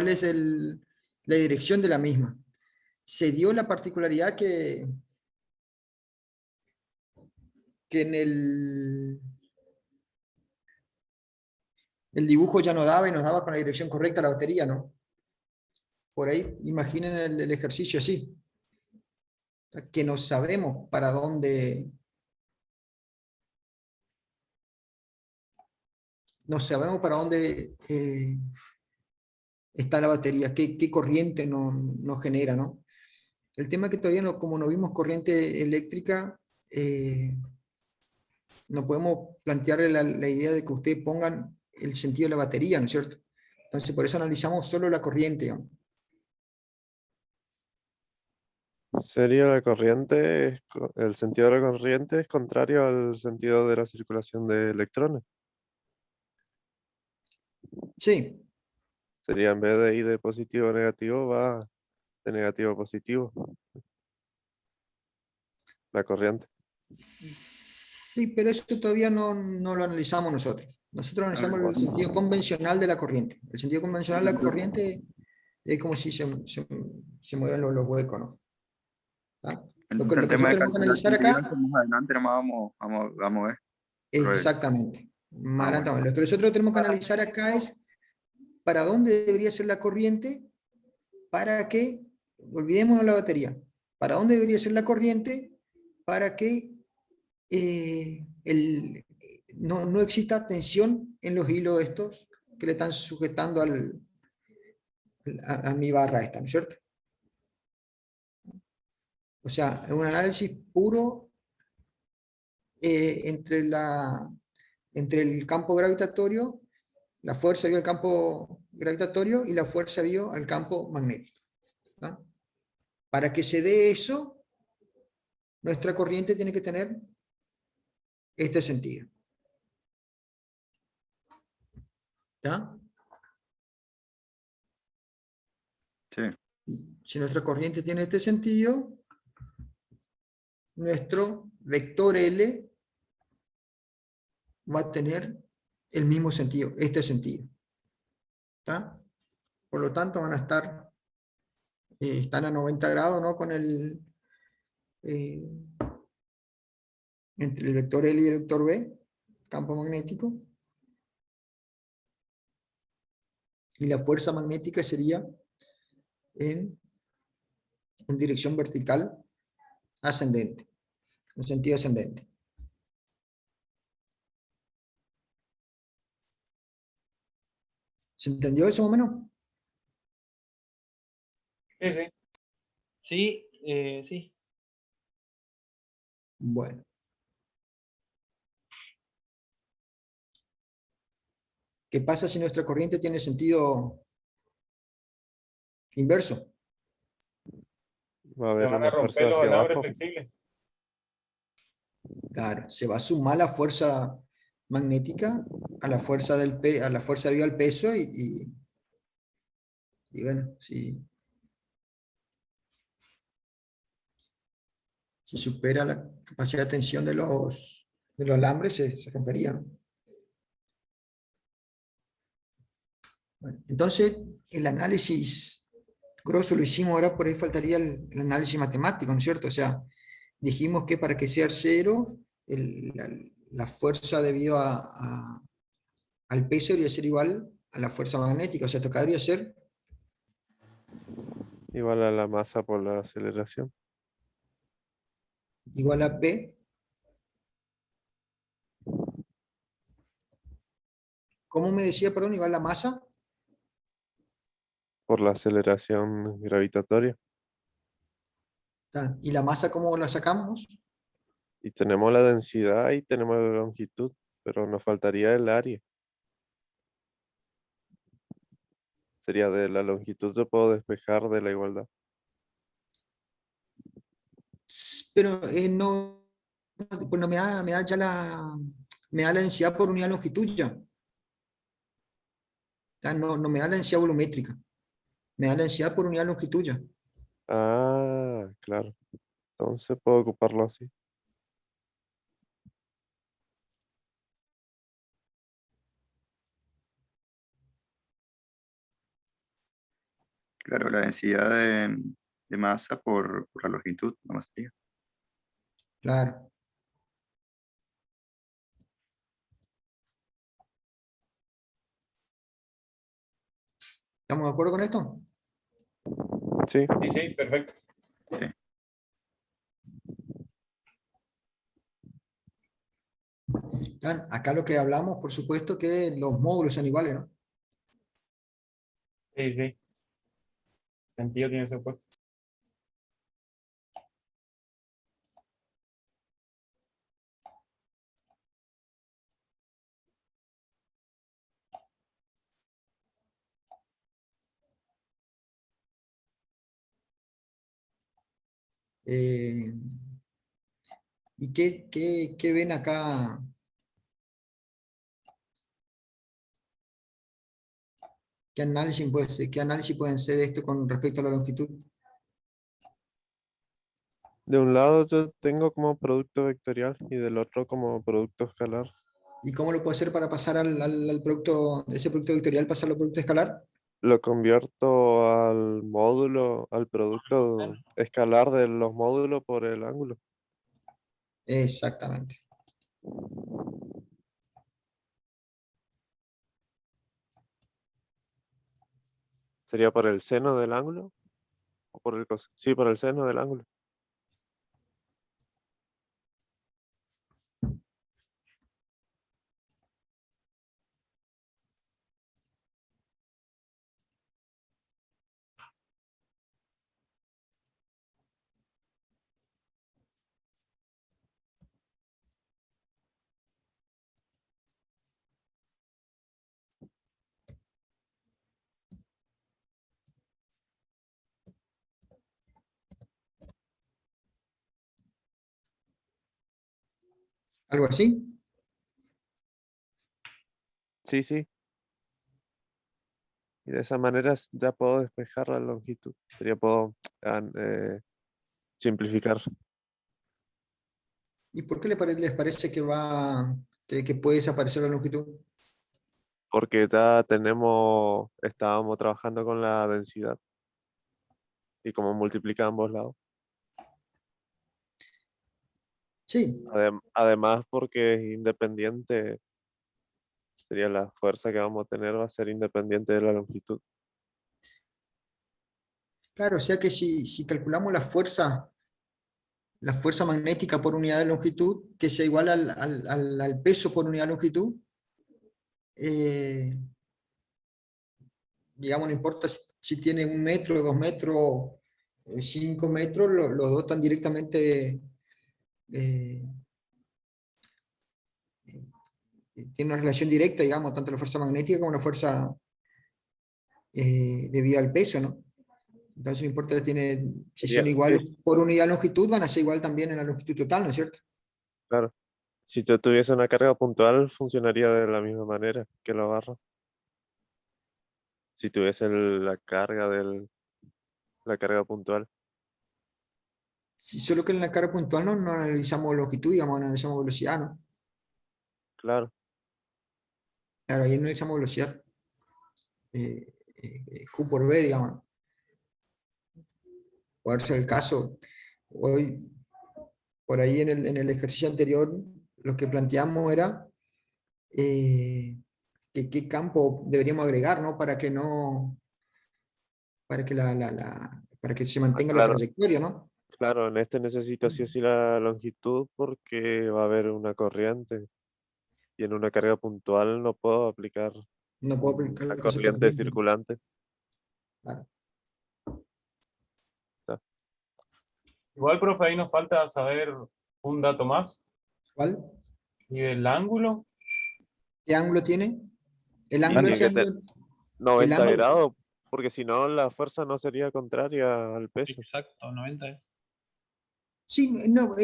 es la dirección de la misma? Se dio la particularidad que en el dibujo ya no daba y nos daba con la dirección correcta la batería, ¿no? Por ahí, imaginen el ejercicio así. Que no sabemos para dónde... No sabemos para dónde está la batería, qué corriente nos genera, ¿no? El tema es que todavía como no vimos corriente eléctrica, no podemos plantearle la idea de que ustedes pongan el sentido de la batería, ¿no es cierto? Entonces por eso analizamos solo la corriente, digamos. Sería la corriente, el sentido de la corriente es contrario al sentido de la circulación de electrones. Sí, Sería en vez de ir de positivo a negativo, va de negativo a positivo. La corriente. sí, pero eso todavía no lo analizamos nosotros. Nosotros analizamos el sentido convencional de la corriente. El sentido convencional de la corriente es como si se mueven los huecos, ¿no? ¿Ah? Lo que Entonces el tema nosotros de tenemos que analizar calcular acá, más adelante nomás vamos a ver. exactamente. Más adelante, bueno. lo que nosotros tenemos que analizar acá es para dónde debería ser la corriente para que, olvidémonos la batería, para dónde debería ser la corriente para que no exista tensión en los hilos estos que le están sujetando a mi barra esta, ¿no es cierto? O sea, es un análisis puro entre el campo gravitatorio, la fuerza vio al campo gravitatorio y la fuerza vio al campo magnético. ¿No? Para que se dé eso, nuestra corriente tiene que tener este sentido. ¿Ya? Sí. Si nuestra corriente tiene este sentido, nuestro vector L va a tener el mismo sentido, este sentido. ¿Está? Por lo tanto, van a estar están a 90 grados, ¿no? Con eh, entre el vector L y el vector B, campo magnético. Y la fuerza magnética sería en dirección vertical ascendente, en sentido ascendente. ¿Se entendió eso más o menos? Sí, sí. Sí, sí. Bueno. ¿Qué pasa si nuestra corriente tiene sentido inverso? Va a Se haber van a una fuerza romper los hacia alambres abajo. flexibles. Claro, se va a sumar la fuerza magnética a la fuerza a la fuerza debido al peso y bueno, si supera la capacidad de tensión de los alambres, se rompería, ¿no? Bueno, entonces, el análisis grosso lo hicimos, ahora por ahí faltaría el análisis matemático, ¿no es cierto? O sea, dijimos que para que sea cero, la fuerza debido al peso debería ser igual a la fuerza magnética, o sea, tocaría ser Igual a la masa por la aceleración. igual a P. ¿Cómo me decía, perdón, igual a la masa? Por la aceleración gravitatoria. ¿Y la masa cómo la sacamos? Y tenemos la densidad y tenemos la longitud, pero nos faltaría el área. Sería de la longitud yo puedo despejar de la igualdad. Pero no, bueno, me da ya me da la densidad por unidad de longitud ya. O sea, no me da la densidad volumétrica, me da la densidad por unidad de longitud ya. Ah, claro. Entonces puedo ocuparlo así. Claro, la densidad de masa por la longitud, no sería. Claro. ¿Estamos de acuerdo con esto? Sí, Sí, sí, perfecto. Acá lo que hablamos, por supuesto, que los módulos son iguales, ¿no? Sí, sí. Sentido tiene ese puesto. Eh, ¿Y qué ven acá? ¿Qué análisis pueden ser de esto con respecto a la longitud? de un lado yo tengo como producto vectorial y del otro como producto escalar. ¿Y cómo lo puedo hacer para pasar al producto, ese producto vectorial, pasarlo al producto escalar? Lo convierto al módulo, al producto escalar de los módulos por el ángulo. Exactamente. ¿Sería por el seno del ángulo? ¿O por el sí, por el seno del ángulo. ¿Algo así? Sí, sí. Y de esa manera ya puedo despejar la longitud. Sería puedo simplificar. ¿Y por qué les parece que puede desaparecer la longitud? Porque estábamos trabajando con la densidad. y como multiplica a ambos lados. Sí, Además, porque es independiente, sería la fuerza que vamos a tener, va a ser independiente de la longitud. claro, o sea que si calculamos la fuerza magnética por unidad de longitud, que sea igual al peso por unidad de longitud, digamos, no importa si tiene 1 metro, 2 metros, 5 metros, los dos están directamente, tienen una relación directa, digamos, tanto la fuerza magnética como la fuerza debido al peso, ¿no? Entonces no importa si son Sería- iguales es- por unidad de longitud, van a ser igual también en la longitud total, ¿no es cierto? claro, si tú tuviese una carga puntual, funcionaría de la misma manera que la barra. Si tuviese la carga puntual. Si solo que en la carga puntual no analizamos longitud, digamos, analizamos velocidad, ¿no? Claro, Claro, ahí analizamos velocidad, Q por B, digamos. Puede ser el caso. Hoy, por ahí en el ejercicio anterior, lo que planteamos era qué campo deberíamos agregar, ¿no? Para que no, para que se mantenga la claro, trayectoria, ¿no? claro, en este necesito sí o sí la longitud porque va a haber una corriente y en una carga puntual no puedo aplicar No puedo aplicar la el concepto de corriente corriente. circulante. Claro. Igual, profe, ahí nos falta saber un dato más. ¿Cuál? Y del ángulo, ¿Qué ángulo tiene? El Y ángulo tiene ese que tener ángulo, el 90 ángulo, grados porque si no la fuerza no sería contraria al peso. Exacto, 90 es. sí, no,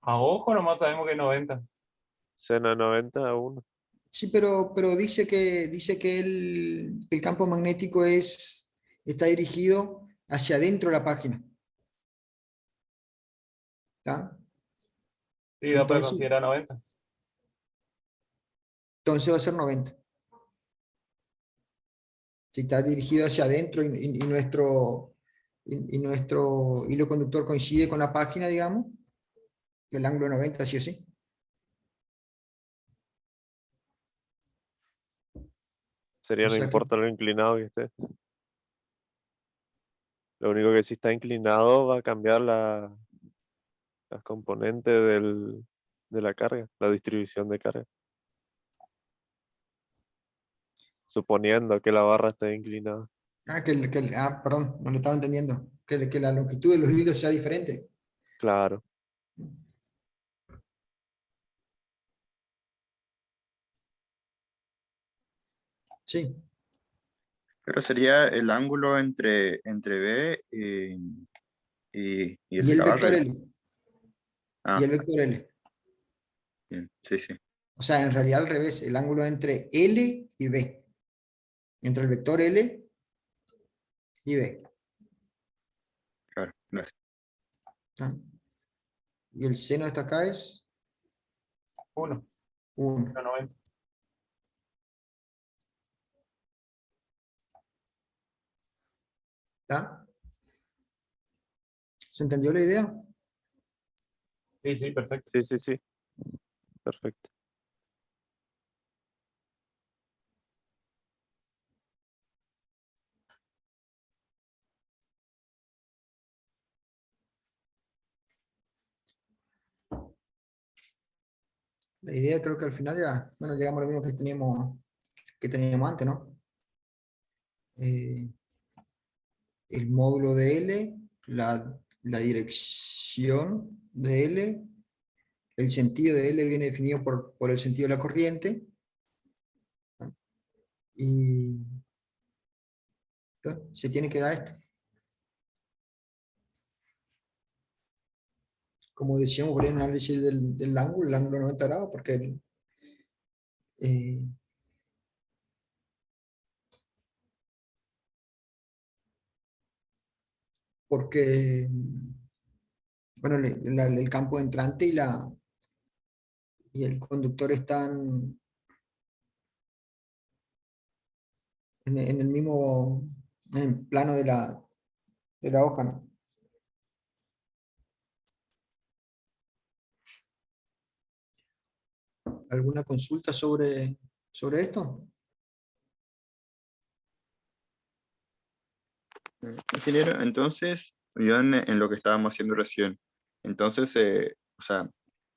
a ojo nomás sabemos que es 90. Seno 90 a 1. sí, pero dice que el campo magnético está dirigido hacia adentro de la página. ¿Tá? Sí, da para Entonces, considerar 90. entonces va a ser 90. Si está dirigido hacia adentro y nuestro hilo conductor coincide con la página, digamos, el ángulo 90, sí o sí. Sería O no sea que, importa lo inclinado que esté. Lo único que si está inclinado va a cambiar las componentes de la carga, la distribución de carga. Suponiendo que la barra esté inclinada. perdón, no lo estaba entendiendo. Que la longitud de los hilos sea diferente. Claro, Sí. Pero sería el ángulo entre B y el Y de el la barra. vector L. Y Ah, el vector L. bien, sí, sí. O sea, en realidad al revés, el ángulo entre L y B. Entre el vector L y B. Claro, gracias. ¿Ah? Y el seno de esta acá es 1, 1. 90. ¿Está? ¿Se entendió la idea? Sí, sí, perfecto. sí, sí, sí. Perfecto. La idea creo que al final ya, bueno, llegamos a lo mismo que teníamos antes, ¿no? El módulo de L, la dirección de L, el sentido de L viene definido por el sentido de la corriente, ¿no? Y bueno, se tiene que dar esto. Como decíamos por el análisis del ángulo, el ángulo 90 grados, porque eh, bueno, el campo entrante y el conductor están en el mismo en el plano de la hoja, ¿no? ¿Alguna consulta sobre esto? Ingeniero, entonces, yo en lo que estábamos haciendo recién, entonces, o sea,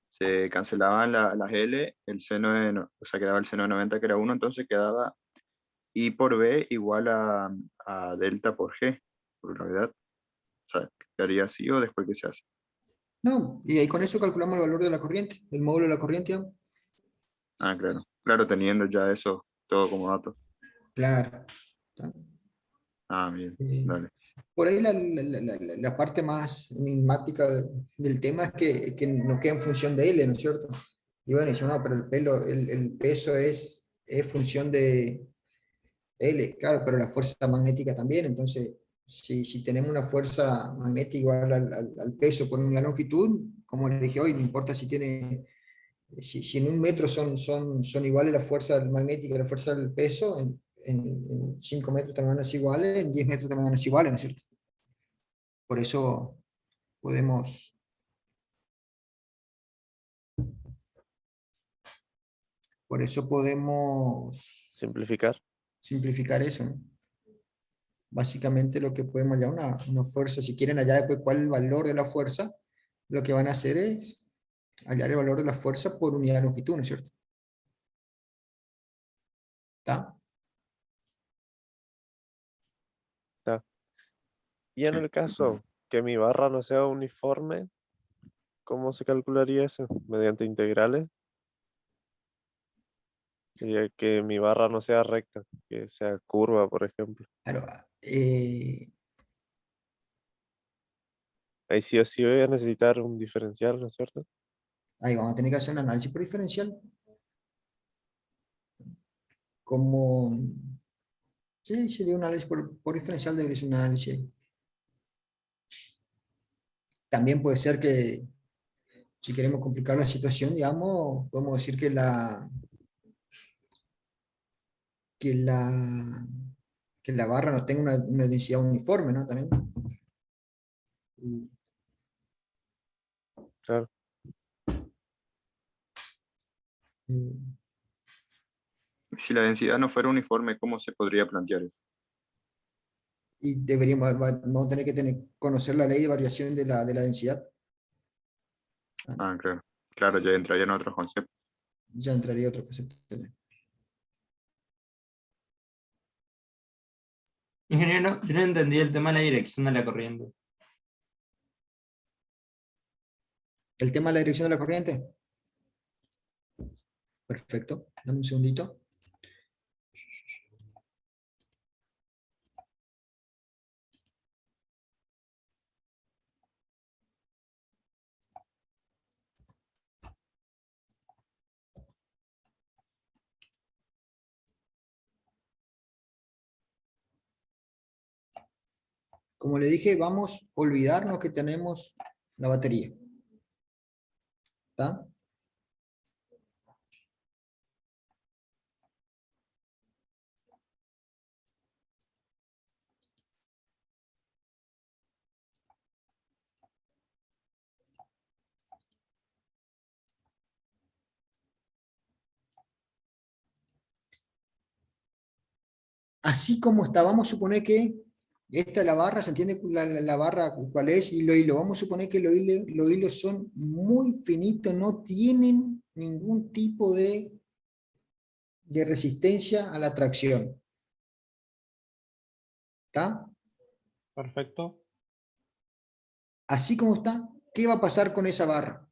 se cancelaban las L, el seno de, o sea, quedaba el seno de 90 que era 1, entonces quedaba I por B igual a delta por G, por gravedad. O sea, quedaría así o después que se hace. No, y ahí con eso calculamos el valor de la corriente, el módulo de la corriente, ¿no? Ah, claro. Claro, teniendo ya eso todo como dato. Claro. Ah, bien, Eh, dale. por ahí la parte más enigmática del tema es que nos queda en función de L, ¿no es cierto? Y bueno, dice, no, pero el peso es función de L, claro, pero la fuerza magnética también. Entonces, si tenemos una fuerza magnética igual al peso por una longitud, como le dije hoy, no importa si tiene, si en un metro son iguales la fuerza magnética y la fuerza del peso, en 5 metros también van a ser iguales, en 10 metros también van a ser iguales, ¿no es cierto? Por eso podemos, por eso podemos Simplificar. simplificar eso, ¿no? Básicamente lo que podemos hallar una fuerza, si quieren hallar después cuál es el valor de la fuerza, lo que van a hacer es hallar el valor de la fuerza por unidad de longitud, ¿no es cierto? ¿Está? ¿Está? Y en el caso que mi barra no sea uniforme, ¿cómo se calcularía eso? ¿Mediante integrales? Sería que mi barra no sea recta, que sea curva, por ejemplo. Claro, Ahí sí o sí voy a necesitar un diferencial, ¿no es cierto? ahí vamos a tener que hacer un análisis por diferencial. Como, sí, sería un análisis por diferencial, debería ser un análisis ahí. También puede ser que, si queremos complicar la situación, digamos, podemos decir que la, que la barra no tenga una densidad uniforme, ¿no? También. Claro. Mm, Si la densidad no fuera uniforme, ¿cómo se podría plantear eso? Y deberíamos, vamos a tener que conocer la ley de variación de la densidad. Ah, claro. Claro, ya entraría en otros conceptos. Ya entraría otro concepto. Ingeniero, yo no entendí el tema de la dirección de la corriente. El tema de la dirección de la corriente. Perfecto. Dame un segundito. Como le dije, vamos a olvidarnos que tenemos la batería. ¿Está? Así como está, vamos a suponer que esta es la barra, ¿se entiende la barra cuál es? Y los hilos, vamos a suponer que los hilos son muy finitos, no tienen ningún tipo de resistencia a la tracción. ¿Está? Perfecto. Así como está, ¿qué va a pasar con esa barra?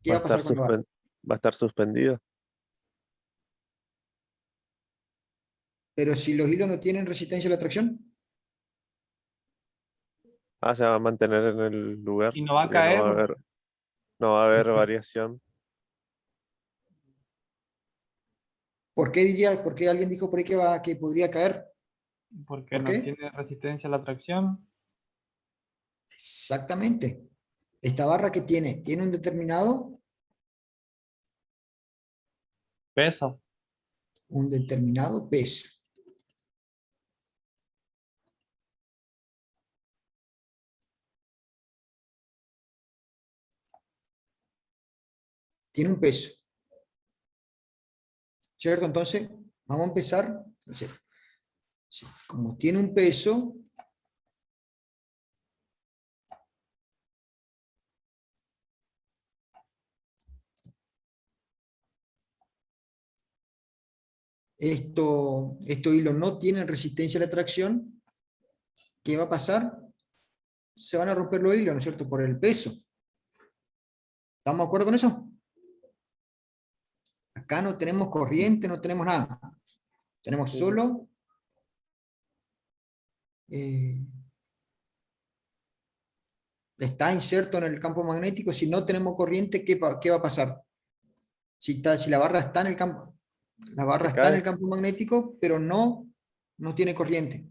¿Qué Va va a a estar pasar con la barra? va a estar suspendida. Pero si los hilos no tienen resistencia a la tracción, Ah, se va a mantener en el lugar. Y no va a Sería, caer. no va a haber variación. ¿por qué alguien dijo por ahí que podría caer? Porque ¿Por no qué? tiene resistencia a la tracción. Exactamente. Esta barra que tiene un determinado Peso. Un determinado peso. Tiene un peso. ¿Cierto? Entonces, vamos a empezar. Entonces, como tiene un peso, estos hilos no tienen resistencia a la tracción, ¿qué va a pasar? Se van a romper los hilos, ¿no es cierto? Por el peso. ¿Estamos de acuerdo con eso? Acá no tenemos corriente, no tenemos nada. Tenemos solo está inserto en el campo magnético. Si no tenemos corriente, ¿qué va a pasar? Si la barra está en el campo, la barra Se está en cae el campo magnético, pero no tiene corriente,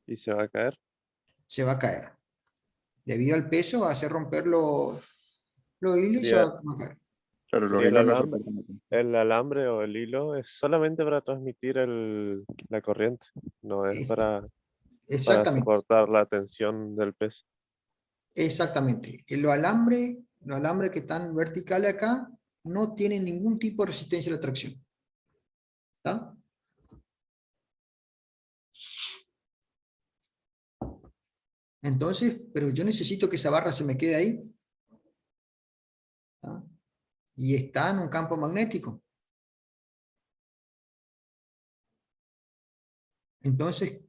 y se va a caer. se va a caer. Debido al peso, va a hacer romper los hilos y se Sería, va a caer. Claro, los sería el hilos los alambre, soportan. el alambre o el hilo es solamente para transmitir la corriente, no es para Exactamente, soportar la tensión del peso. exactamente. Los alambres que están verticales acá no tienen ningún tipo de resistencia a la tracción. ¿Está? Entonces, pero yo necesito que esa barra se me quede ahí. ¿Está? Y está en un campo magnético. Entonces,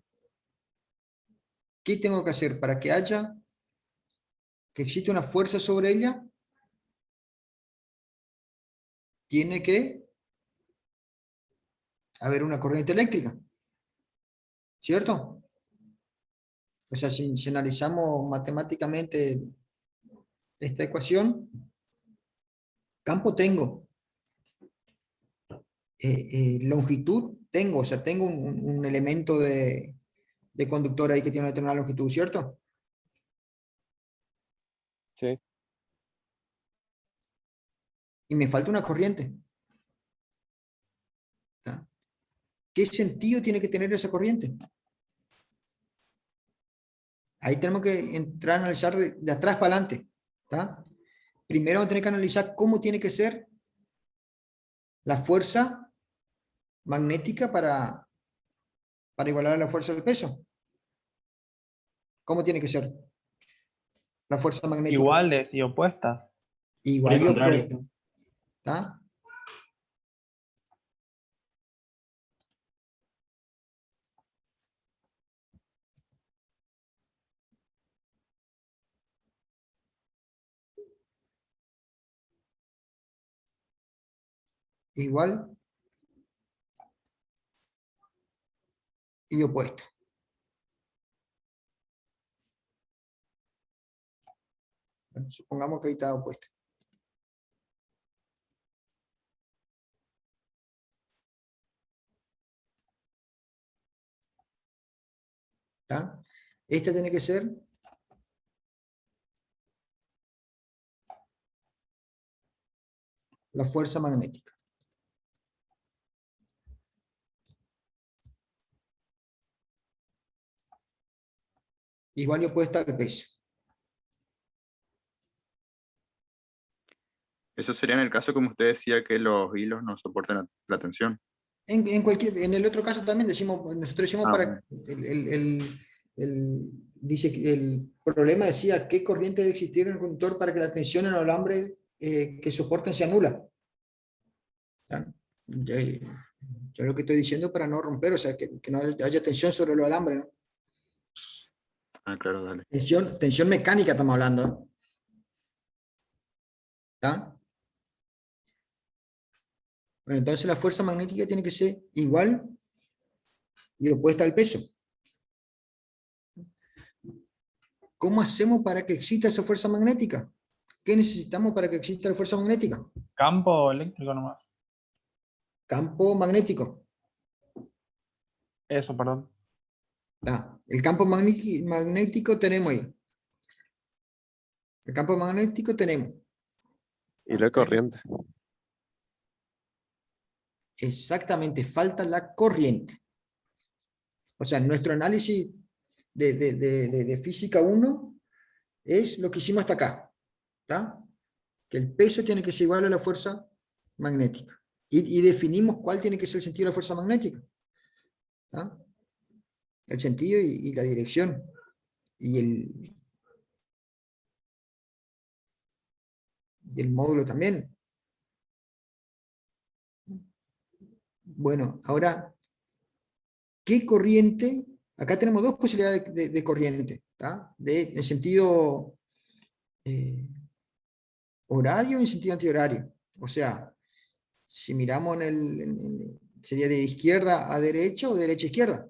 ¿qué tengo que hacer para que exista una fuerza sobre ella? Tiene que haber una corriente eléctrica, ¿cierto? O sea, si analizamos matemáticamente esta ecuación, campo tengo, longitud tengo, o sea, tengo un elemento de conductor ahí que tiene una determinada longitud, ¿cierto? Sí, Y me falta una corriente. ¿Está? ¿Qué sentido tiene que tener esa corriente? Ahí tenemos que entrar a analizar de atrás para adelante. ¿Está? Primero vamos a tener que analizar cómo tiene que ser la fuerza magnética para igualar a la fuerza del peso. ¿Cómo tiene que ser la fuerza magnética? Iguales y opuestas. Igual Al y contrario. opuesta. ¿Está? Igual y opuesta. Bueno, supongamos que ahí está opuesta. ¿Está? Esta tiene que ser la fuerza magnética. Igual y opuesta al peso. Eso sería en el caso, como usted decía, que los hilos no soportan la tensión. En el otro caso también nosotros decimos Ah, para dice que el problema decía qué corriente debe existir en el conductor para que la tensión en el alambre que soporten sea nula. ¿Ya? Yo lo que estoy diciendo para no romper, o sea, que no haya tensión sobre los alambres, ¿no? claro, dale. Tensión mecánica estamos hablando, ¿no? ¿Ya? Bueno, entonces la fuerza magnética tiene que ser igual y opuesta al peso. ¿Cómo hacemos para que exista esa fuerza magnética? ¿Qué necesitamos para que exista la fuerza magnética? Campo eléctrico nomás. Campo magnético. Eso, perdón. El campo magnético tenemos ahí. El campo magnético tenemos. y la corriente. Exactamente, falta la corriente. O sea, nuestro análisis de física 1 es lo que hicimos hasta acá. ¿Tá? Que el peso tiene que ser igual a la fuerza magnética. Y definimos cuál tiene que ser el sentido de la fuerza magnética. ¿Tá? El sentido y la dirección. Y el módulo también. Bueno, ahora, ¿qué corriente? Acá tenemos dos posibilidades de corriente, ¿tá? En sentido horario y en sentido antihorario. O sea, si miramos sería de izquierda a derecha o de derecha a izquierda.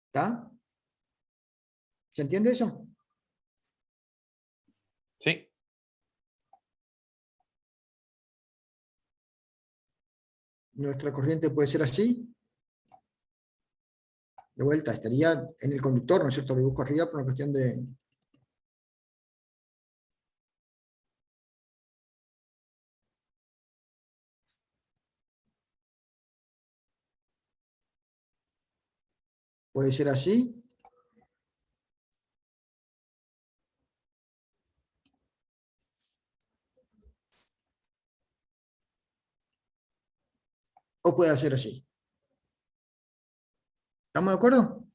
¿Está? ¿Se entiende eso? Sí. Nuestra corriente puede ser así. De vuelta, estaría en el conductor, ¿no es cierto? Lo dibujo arriba por una cuestión de... Puede ser así. O puede ser así. ¿Estamos de acuerdo?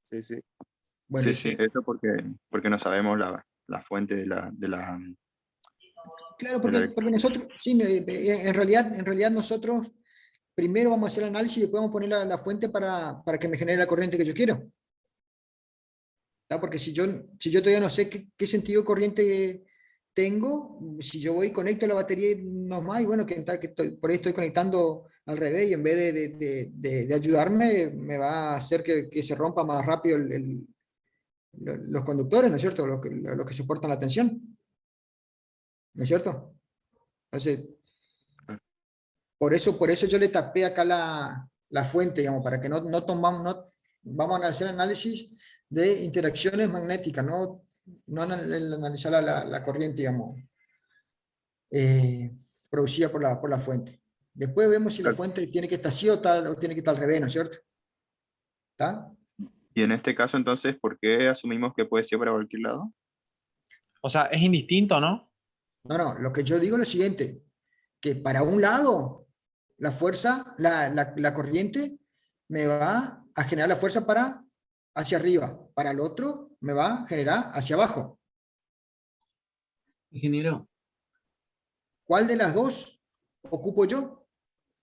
Sí, sí. Bueno, Sí, sí, eso porque no sabemos la fuente de la claro, de la porque nosotros, sí, en realidad nosotros primero vamos a hacer el análisis y después vamos a poner la fuente para que me genere la corriente que yo quiero. ¿Tá? Porque si yo todavía no sé qué sentido de corriente tengo, si yo voy y conecto la batería nomás, y bueno, por ahí estoy conectando al revés y en vez de ayudarme, me va a hacer que se rompa más rápido los conductores, ¿no es cierto? Los que soportan la tensión, ¿no es cierto? Entonces, por eso yo le tapé acá la fuente, digamos, para que no tomamos, vamos a hacer análisis de interacciones magnéticas, no analizar la corriente, digamos, producida por la fuente. Después vemos si la fuente tiene que estar así o tiene que estar al revés, ¿no es cierto? ¿Está? Y en este caso, entonces, ¿por qué asumimos que puede ser para cualquier lado? O sea, es indistinto, ¿no? No, lo que yo digo es lo siguiente, que para un lado, la fuerza, la corriente me va a generar la fuerza hacia arriba, para el otro me va a generar hacia abajo. Ingeniero, ¿Cuál de las dos ocupo yo?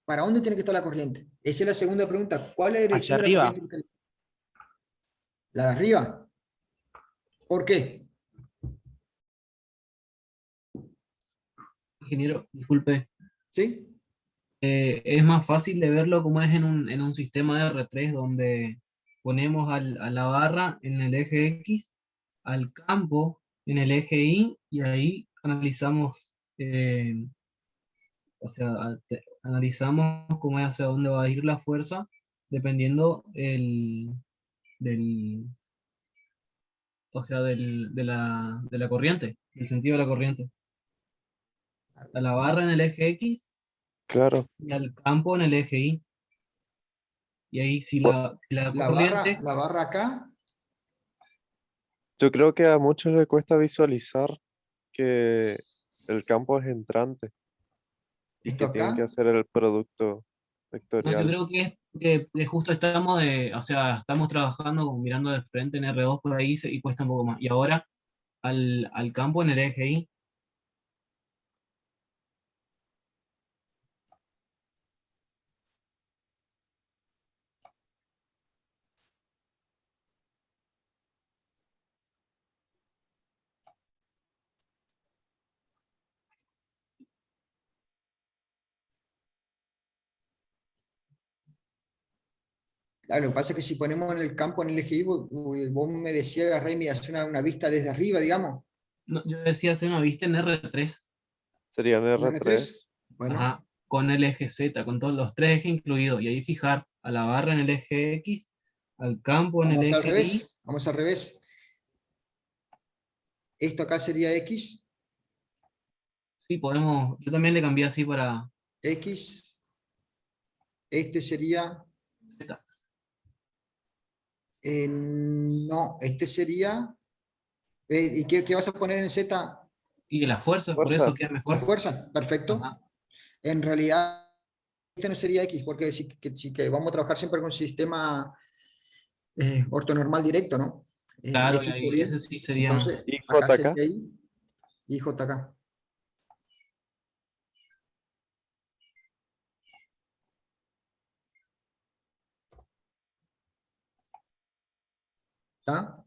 ¿Para dónde tiene que estar la corriente? Esa es la segunda pregunta. ¿Cuál es la Hacia dirección de la arriba. corriente? La de arriba. ¿Por qué? ingeniero, disculpe. ¿Sí? Es más fácil de verlo como es en un sistema de R3 donde ponemos a la barra en el eje X, al campo en el eje Y, y ahí analizamos, o sea, analizamos cómo es hacia dónde va a ir la fuerza dependiendo del, o sea, de la corriente, del sentido de la corriente. A la barra en el eje X Claro. y al campo en el eje Y. Y ahí si Bu- la La corriente, barra acá, Yo creo que a muchos les cuesta visualizar que el campo es entrante y esto que tienen que acá, hacer el producto no, yo vectorial. creo que es que justo estamos o sea, estamos trabajando como mirando de frente en R2 por ahí y cuesta un poco más. Y ahora al campo en el eje Y, claro, lo que pasa es que si ponemos en el campo en el eje Y, vos me decías, agarré y me hace una vista desde arriba, digamos, no, yo decía hacer una vista en R3, Serían en R3. R3. Bueno, ajá, con el eje Z, con todos los tres ejes incluidos, y ahí fijar a la barra en el eje X, al campo en el vamos al eje Y, revés, vamos al revés. Esto acá sería X Sí, podemos, yo también le cambié así para X, este sería, Z. no, este sería, ¿y qué vas a poner en Z? Y la fuerza, por Fuerza. eso queda La mejor. fuerza, perfecto. Ajá. En realidad, este no sería X, porque sí que vamos a trabajar siempre con un sistema ortonormal directo, ¿no? Claro, y X por ahí ese Y. sí sería. Entonces, Y acá JK. sería Y y JK. ¿Está?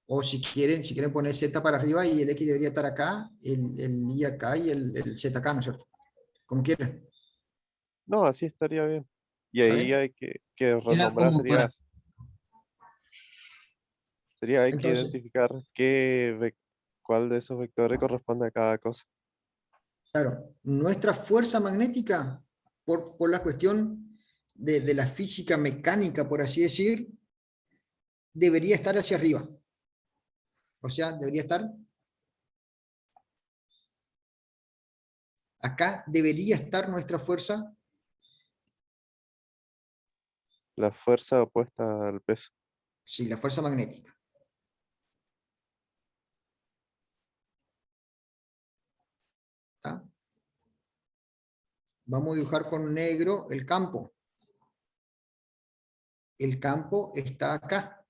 O si quieren poner Z para arriba y el X debería estar acá, el Y acá y el Z acá, ¿no es cierto? Como quieran. No, así estaría bien. Y ¿Está ahí bien? hay que Era renombrar, como para. hay que Entonces, identificar cuál de esos vectores corresponde a cada cosa. claro, nuestra fuerza magnética, por la cuestión de la física mecánica, por así decir, debería estar hacia arriba. O sea, debería estar acá, debería estar nuestra fuerza. La fuerza opuesta al peso. Sí, la fuerza magnética. ¿Está? Vamos a dibujar con negro el campo. El campo está acá.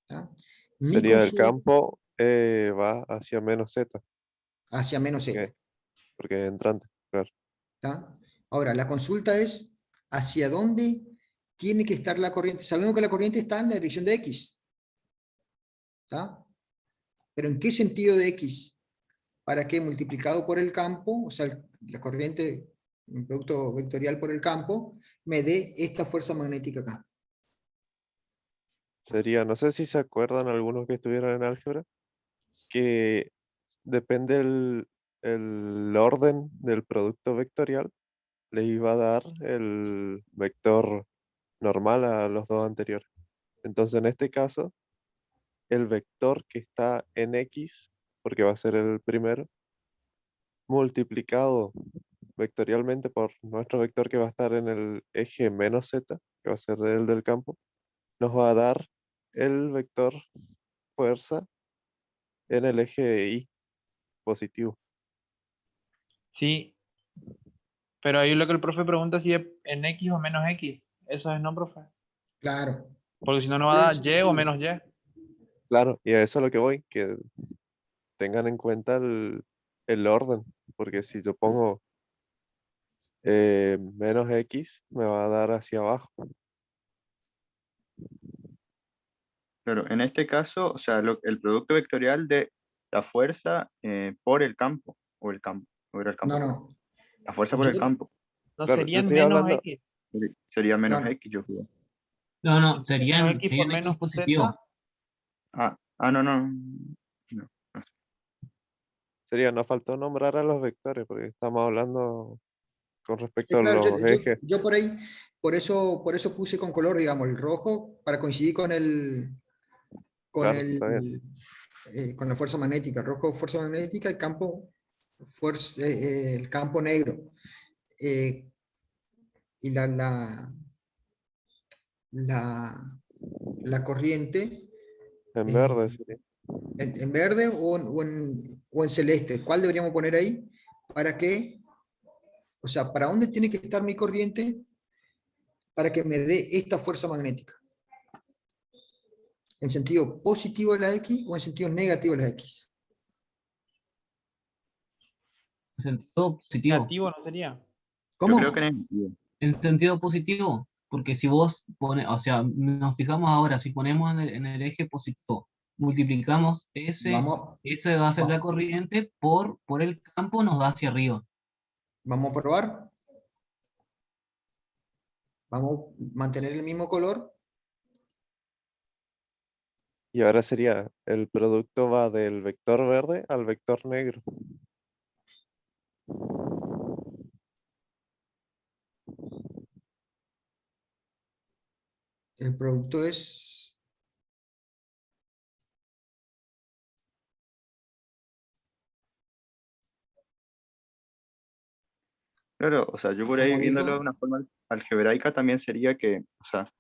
¿Está? Mi Sería el consulta campo va hacia menos Z, hacia menos Z. porque es entrante, claro. ¿Está? Ahora, la consulta es hacia dónde tiene que estar la corriente. Sabemos que la corriente está en la dirección de X. ¿Está? Pero ¿en qué sentido de X? Para que multiplicado por el campo, o sea, la corriente, un producto vectorial por el campo, me dé esta fuerza magnética acá. Sería, no sé si se acuerdan algunos que estuvieron en álgebra, que depende el orden del producto vectorial, les iba a dar el vector normal a los dos anteriores. Entonces, en este caso, el vector que está en X, porque va a ser el primero, multiplicado vectorialmente por nuestro vector que va a estar en el eje menos Z, que va a ser el del campo, nos va a dar el vector fuerza en el eje Y positivo. Sí, pero ahí lo que el profe pregunta si es en X o menos X. Eso es no, profe. Claro. Porque si no, no ¿Cuál va a es dar el Y o sentido? menos Y. Claro, y a eso es lo que voy, que tengan en cuenta el orden, porque si yo pongo menos X, me va a dar hacia abajo. Claro, en este caso, o sea, el producto vectorial de la fuerza por el campo, o era el No, campo, no. la fuerza por el Yo, campo, No Claro, yo serían estoy menos hablando, X. sería no, menos no. X, yo creo. No, Menos serían, X por serían menos X Z. positivo. No, no, no. sería, nos faltó nombrar a los vectores, porque estamos hablando con respecto a Claro, los ejes. yo por ahí, por eso puse con color, digamos, el rojo, para coincidir con Claro, está bien. con la fuerza magnética. Rojo, fuerza magnética, el campo, el campo negro. Eh, y la, la corriente En eh, verde sería. en verde o en celeste. ¿Cuál deberíamos poner ahí? ¿Para qué? O sea, ¿para dónde tiene que estar mi corriente para que me dé esta fuerza magnética? ¿En sentido positivo de la X o en sentido negativo de la X? En sentido positivo. Negativo no sería. Yo creo que ¿Cómo? negativo. En sentido positivo, porque si vos pones, o sea, nos fijamos ahora, si ponemos en el eje positivo, multiplicamos Vamos, ese va a ser la va- corriente por el campo, nos da hacia arriba. vamos a probar. Vamos a mantener el mismo color. Y ahora sería, el producto va del vector verde al vector negro. El producto es... Claro, o sea, yo por ahí Como viéndolo de dijo, una forma algebraica también sería que, o sea,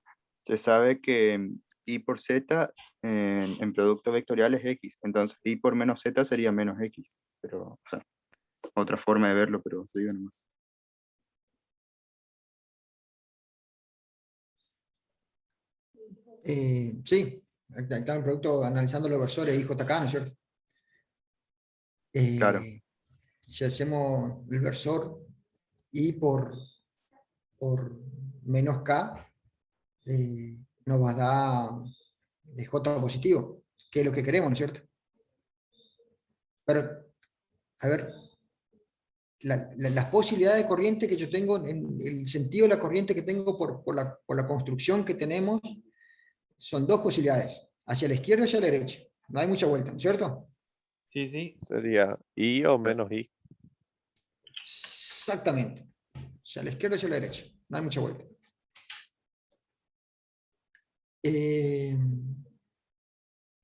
se sabe que y por z en producto vectorial es x, entonces y por menos z sería menos x, pero, o sea, otra forma de verlo, pero te digo nomás. sí, acá está el producto analizando los versores IJK, ¿no es cierto? Claro, Si hacemos el versor I por menos K, nos va a dar J positivo, que es lo que queremos, ¿no es cierto? Pero, a ver, las posibilidades de corriente que yo tengo, en el sentido de la corriente que tengo por la construcción que tenemos, son dos posibilidades, hacia la izquierda y hacia la derecha. No hay mucha vuelta, ¿no es cierto? Sí, sí. Sería I o menos I. Exactamente. Hacia la izquierda y hacia la derecha. No hay mucha vuelta.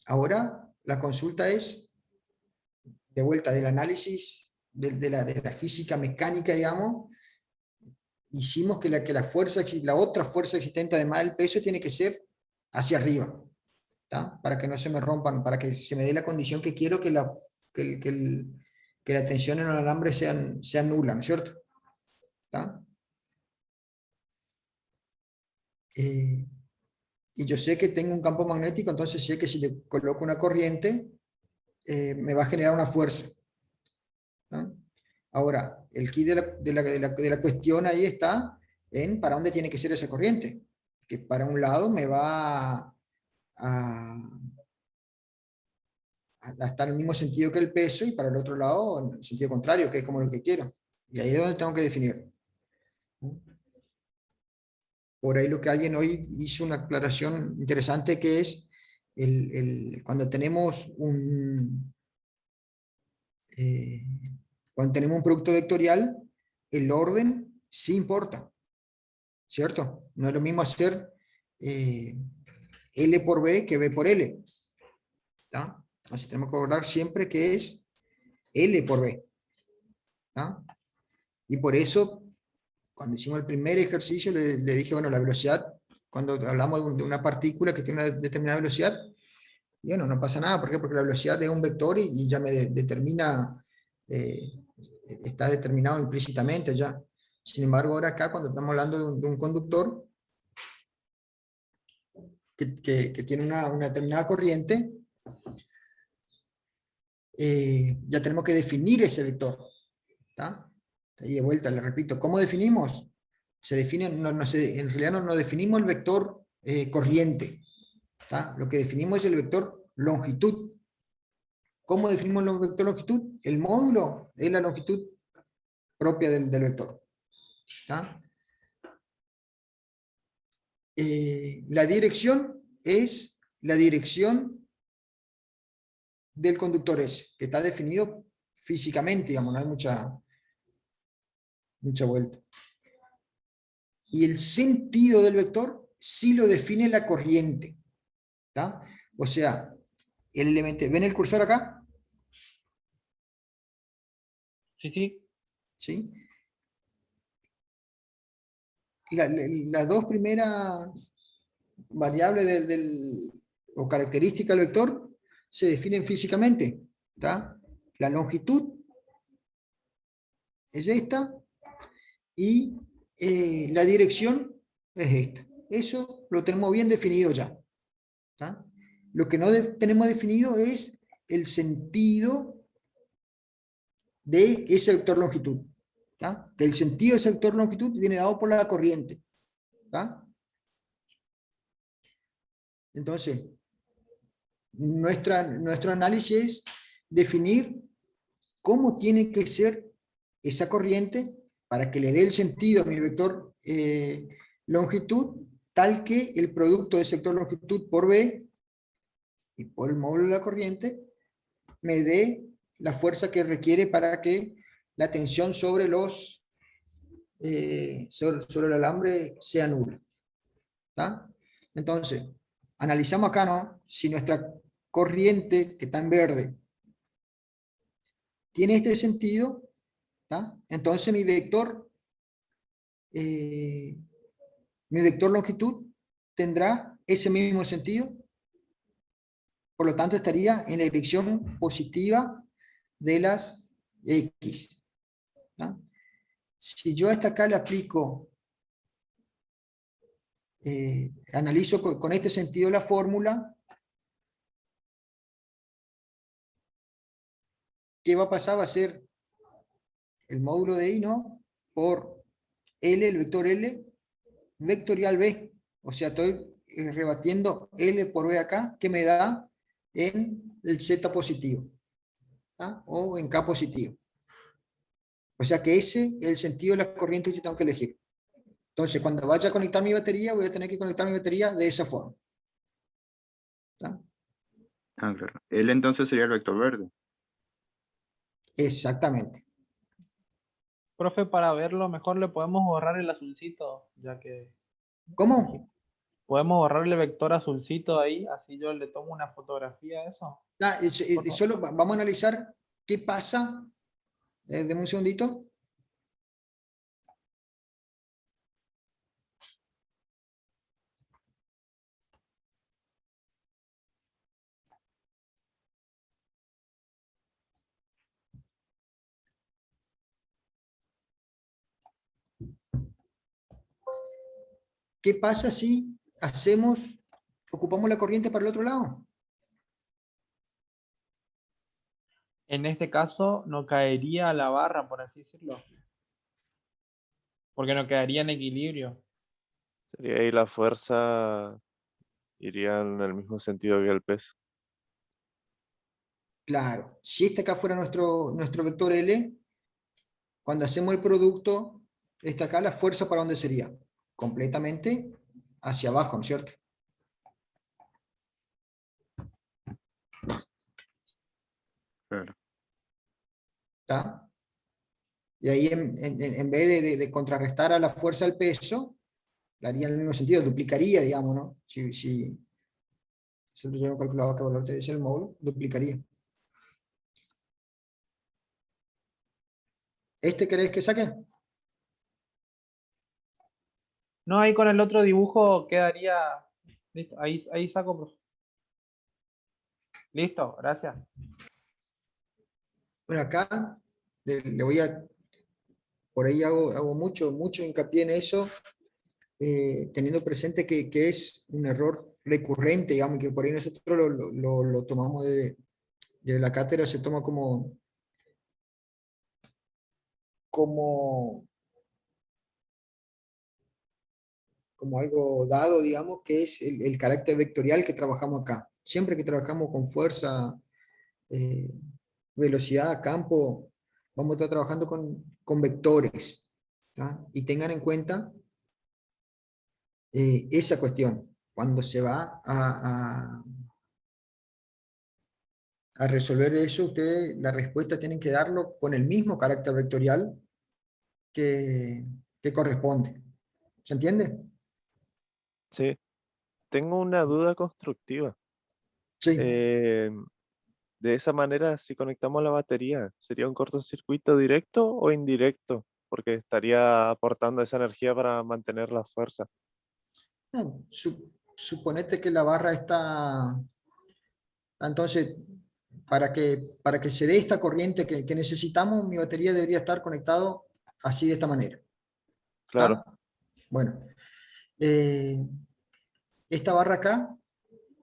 Ahora, la consulta es, de vuelta del análisis de la física mecánica, digamos, hicimos que la fuerza, la otra fuerza existente, además del peso, tiene que ser hacia arriba, ¿tá? Para que no se me rompan, para que se me dé la condición que quiero que que la tensión en el alambre sea nula, ¿no es cierto? ¿Tá? Y yo sé que tengo un campo magnético, entonces sé que si le coloco una corriente, me va a generar una fuerza, ¿no? Ahora, el key de la cuestión ahí está en para dónde tiene que ser esa corriente, que para un lado me va a estar en el mismo sentido que el peso y para el otro lado en el sentido contrario, que es como lo que quiero. Y ahí es donde tengo que definir. Por ahí lo que alguien hoy hizo una aclaración interesante que es cuando tenemos cuando tenemos un producto vectorial, el orden sí importa, ¿cierto? No es lo mismo hacer L por B que B por L. ¿Tá? Entonces tenemos que recordar siempre que es L por B. ¿Tá? Y por eso, cuando hicimos el primer ejercicio, le dije, bueno, la velocidad, cuando hablamos de una partícula que tiene una determinada velocidad, y bueno, no pasa nada. ¿Por qué? Porque la velocidad es un vector y ya me determina, está determinado implícitamente ya. Sin embargo, ahora acá, cuando estamos hablando de un conductor que tiene una determinada corriente, ya tenemos que definir ese vector. ¿Tá? Y de vuelta, le repito, ¿cómo definimos? Se define, en realidad no definimos el vector corriente. ¿Tá? Lo que definimos es el vector longitud. ¿Cómo definimos el vector longitud? El módulo es la longitud propia del vector. ¿Tá? La dirección es la dirección del conductor S, que está definido físicamente, digamos, no hay mucha vuelta. Y el sentido del vector sí lo define la corriente. ¿Tá? O sea, el elemento, ¿ven el cursor acá? Sí, sí. ¿Sí? Y las dos primeras variables o características del vector se definen físicamente. ¿Tá? La longitud es esta y la dirección es esta. Eso lo tenemos bien definido ya. ¿Tá? Lo que no tenemos definido es el sentido de ese vector longitud. ¿Tá? Que el sentido de ese vector longitud viene dado por la corriente. ¿Tá? Entonces, nuestro análisis es definir cómo tiene que ser esa corriente para que le dé el sentido a mi vector longitud, tal que el producto de ese vector longitud por B y por el módulo de la corriente me dé la fuerza que requiere para que la tensión sobre sobre el alambre sea nula. ¿Tá? Entonces, analizamos acá, ¿no? Si nuestra corriente, que está en verde, tiene este sentido, ¿tá? Entonces mi vector longitud tendrá ese mismo sentido, por lo tanto estaría en la dirección positiva de las X. ¿Tá? Si yo hasta acá le aplico, analizo con este sentido la fórmula, ¿qué va a pasar? Va a ser el módulo de I, ¿no? Por L, el vector L, vectorial B. O sea, estoy rebatiendo L por B acá, que me da en el Z positivo. ¿Tá? O en K positivo. O sea que ese es el sentido de la corriente que yo tengo que elegir. Entonces, cuando vaya a conectar mi batería, voy a tener que conectar mi batería de esa forma. ¿Tá? Ah, claro. L entonces sería el vector verde. Exactamente. Profe, para verlo mejor le podemos borrar el azulcito, ya que ¿Cómo? podemos borrar el vector azulcito ahí, así yo le tomo una fotografía a eso. Solo vamos a analizar qué pasa. Deme un segundito. ¿Qué pasa si ocupamos la corriente para el otro lado? En este caso no caería a la barra, por así decirlo. Porque no quedaría en equilibrio. Sería ahí la fuerza iría en el mismo sentido que el peso. Claro, si este acá fuera nuestro vector L, cuando hacemos el producto, esta acá, la fuerza ¿para dónde sería? Completamente hacia abajo, ¿no es cierto? Claro. ¿Está? Y ahí en vez de contrarrestar a la fuerza al peso, la haría en el mismo sentido, duplicaría, digamos, ¿no? Si nosotros ya hemos calculado qué valor debe ser el módulo, duplicaría. ¿Este querés que saque? No, ahí con el otro dibujo quedaría... Listo, ahí saco, profe. Listo, gracias. Bueno, acá le voy a... Por ahí hago mucho hincapié en eso, teniendo presente que es un error recurrente, digamos, que por ahí nosotros lo tomamos de la cátedra, se toma como algo dado, digamos, que es el carácter vectorial que trabajamos acá. Siempre que trabajamos con fuerza, velocidad, campo, vamos a estar trabajando con vectores. ¿Tá? Y tengan en cuenta esa cuestión. Cuando se va a resolver eso, ustedes la respuesta tienen que darlo con el mismo carácter vectorial que corresponde. ¿Se entiende? Sí, tengo una duda constructiva. Sí. De esa manera, si conectamos la batería, ¿sería un cortocircuito directo o indirecto? Porque estaría aportando esa energía para mantener la fuerza. Suponete que la barra está... Entonces, para que se dé esta corriente que necesitamos, mi batería debería estar conectado así de esta manera. Claro, ¿Está? Bueno, esta barra acá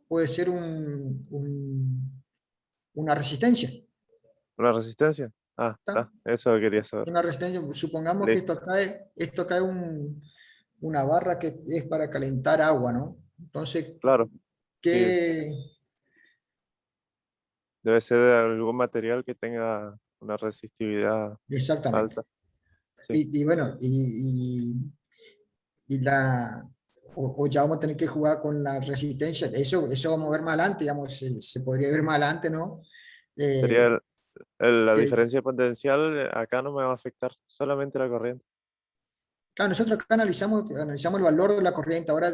puede ser una resistencia. ¿una resistencia? Ah, ¿Está? está, eso quería saber. Una resistencia, supongamos que esto acá es una barra que es para calentar agua, ¿no? Entonces, Claro, sí, ¿qué? debe ser de algún material que tenga una resistividad Exactamente. alta. Sí, Y bueno, o ya vamos a tener que jugar con la resistencia. Eso vamos a ver más adelante, digamos, se podría ver más adelante, ¿no? sería la El- diferencia potencial, acá no me va a afectar, solamente la corriente. claro, nosotros acá analizamos el valor de la corriente. Ahora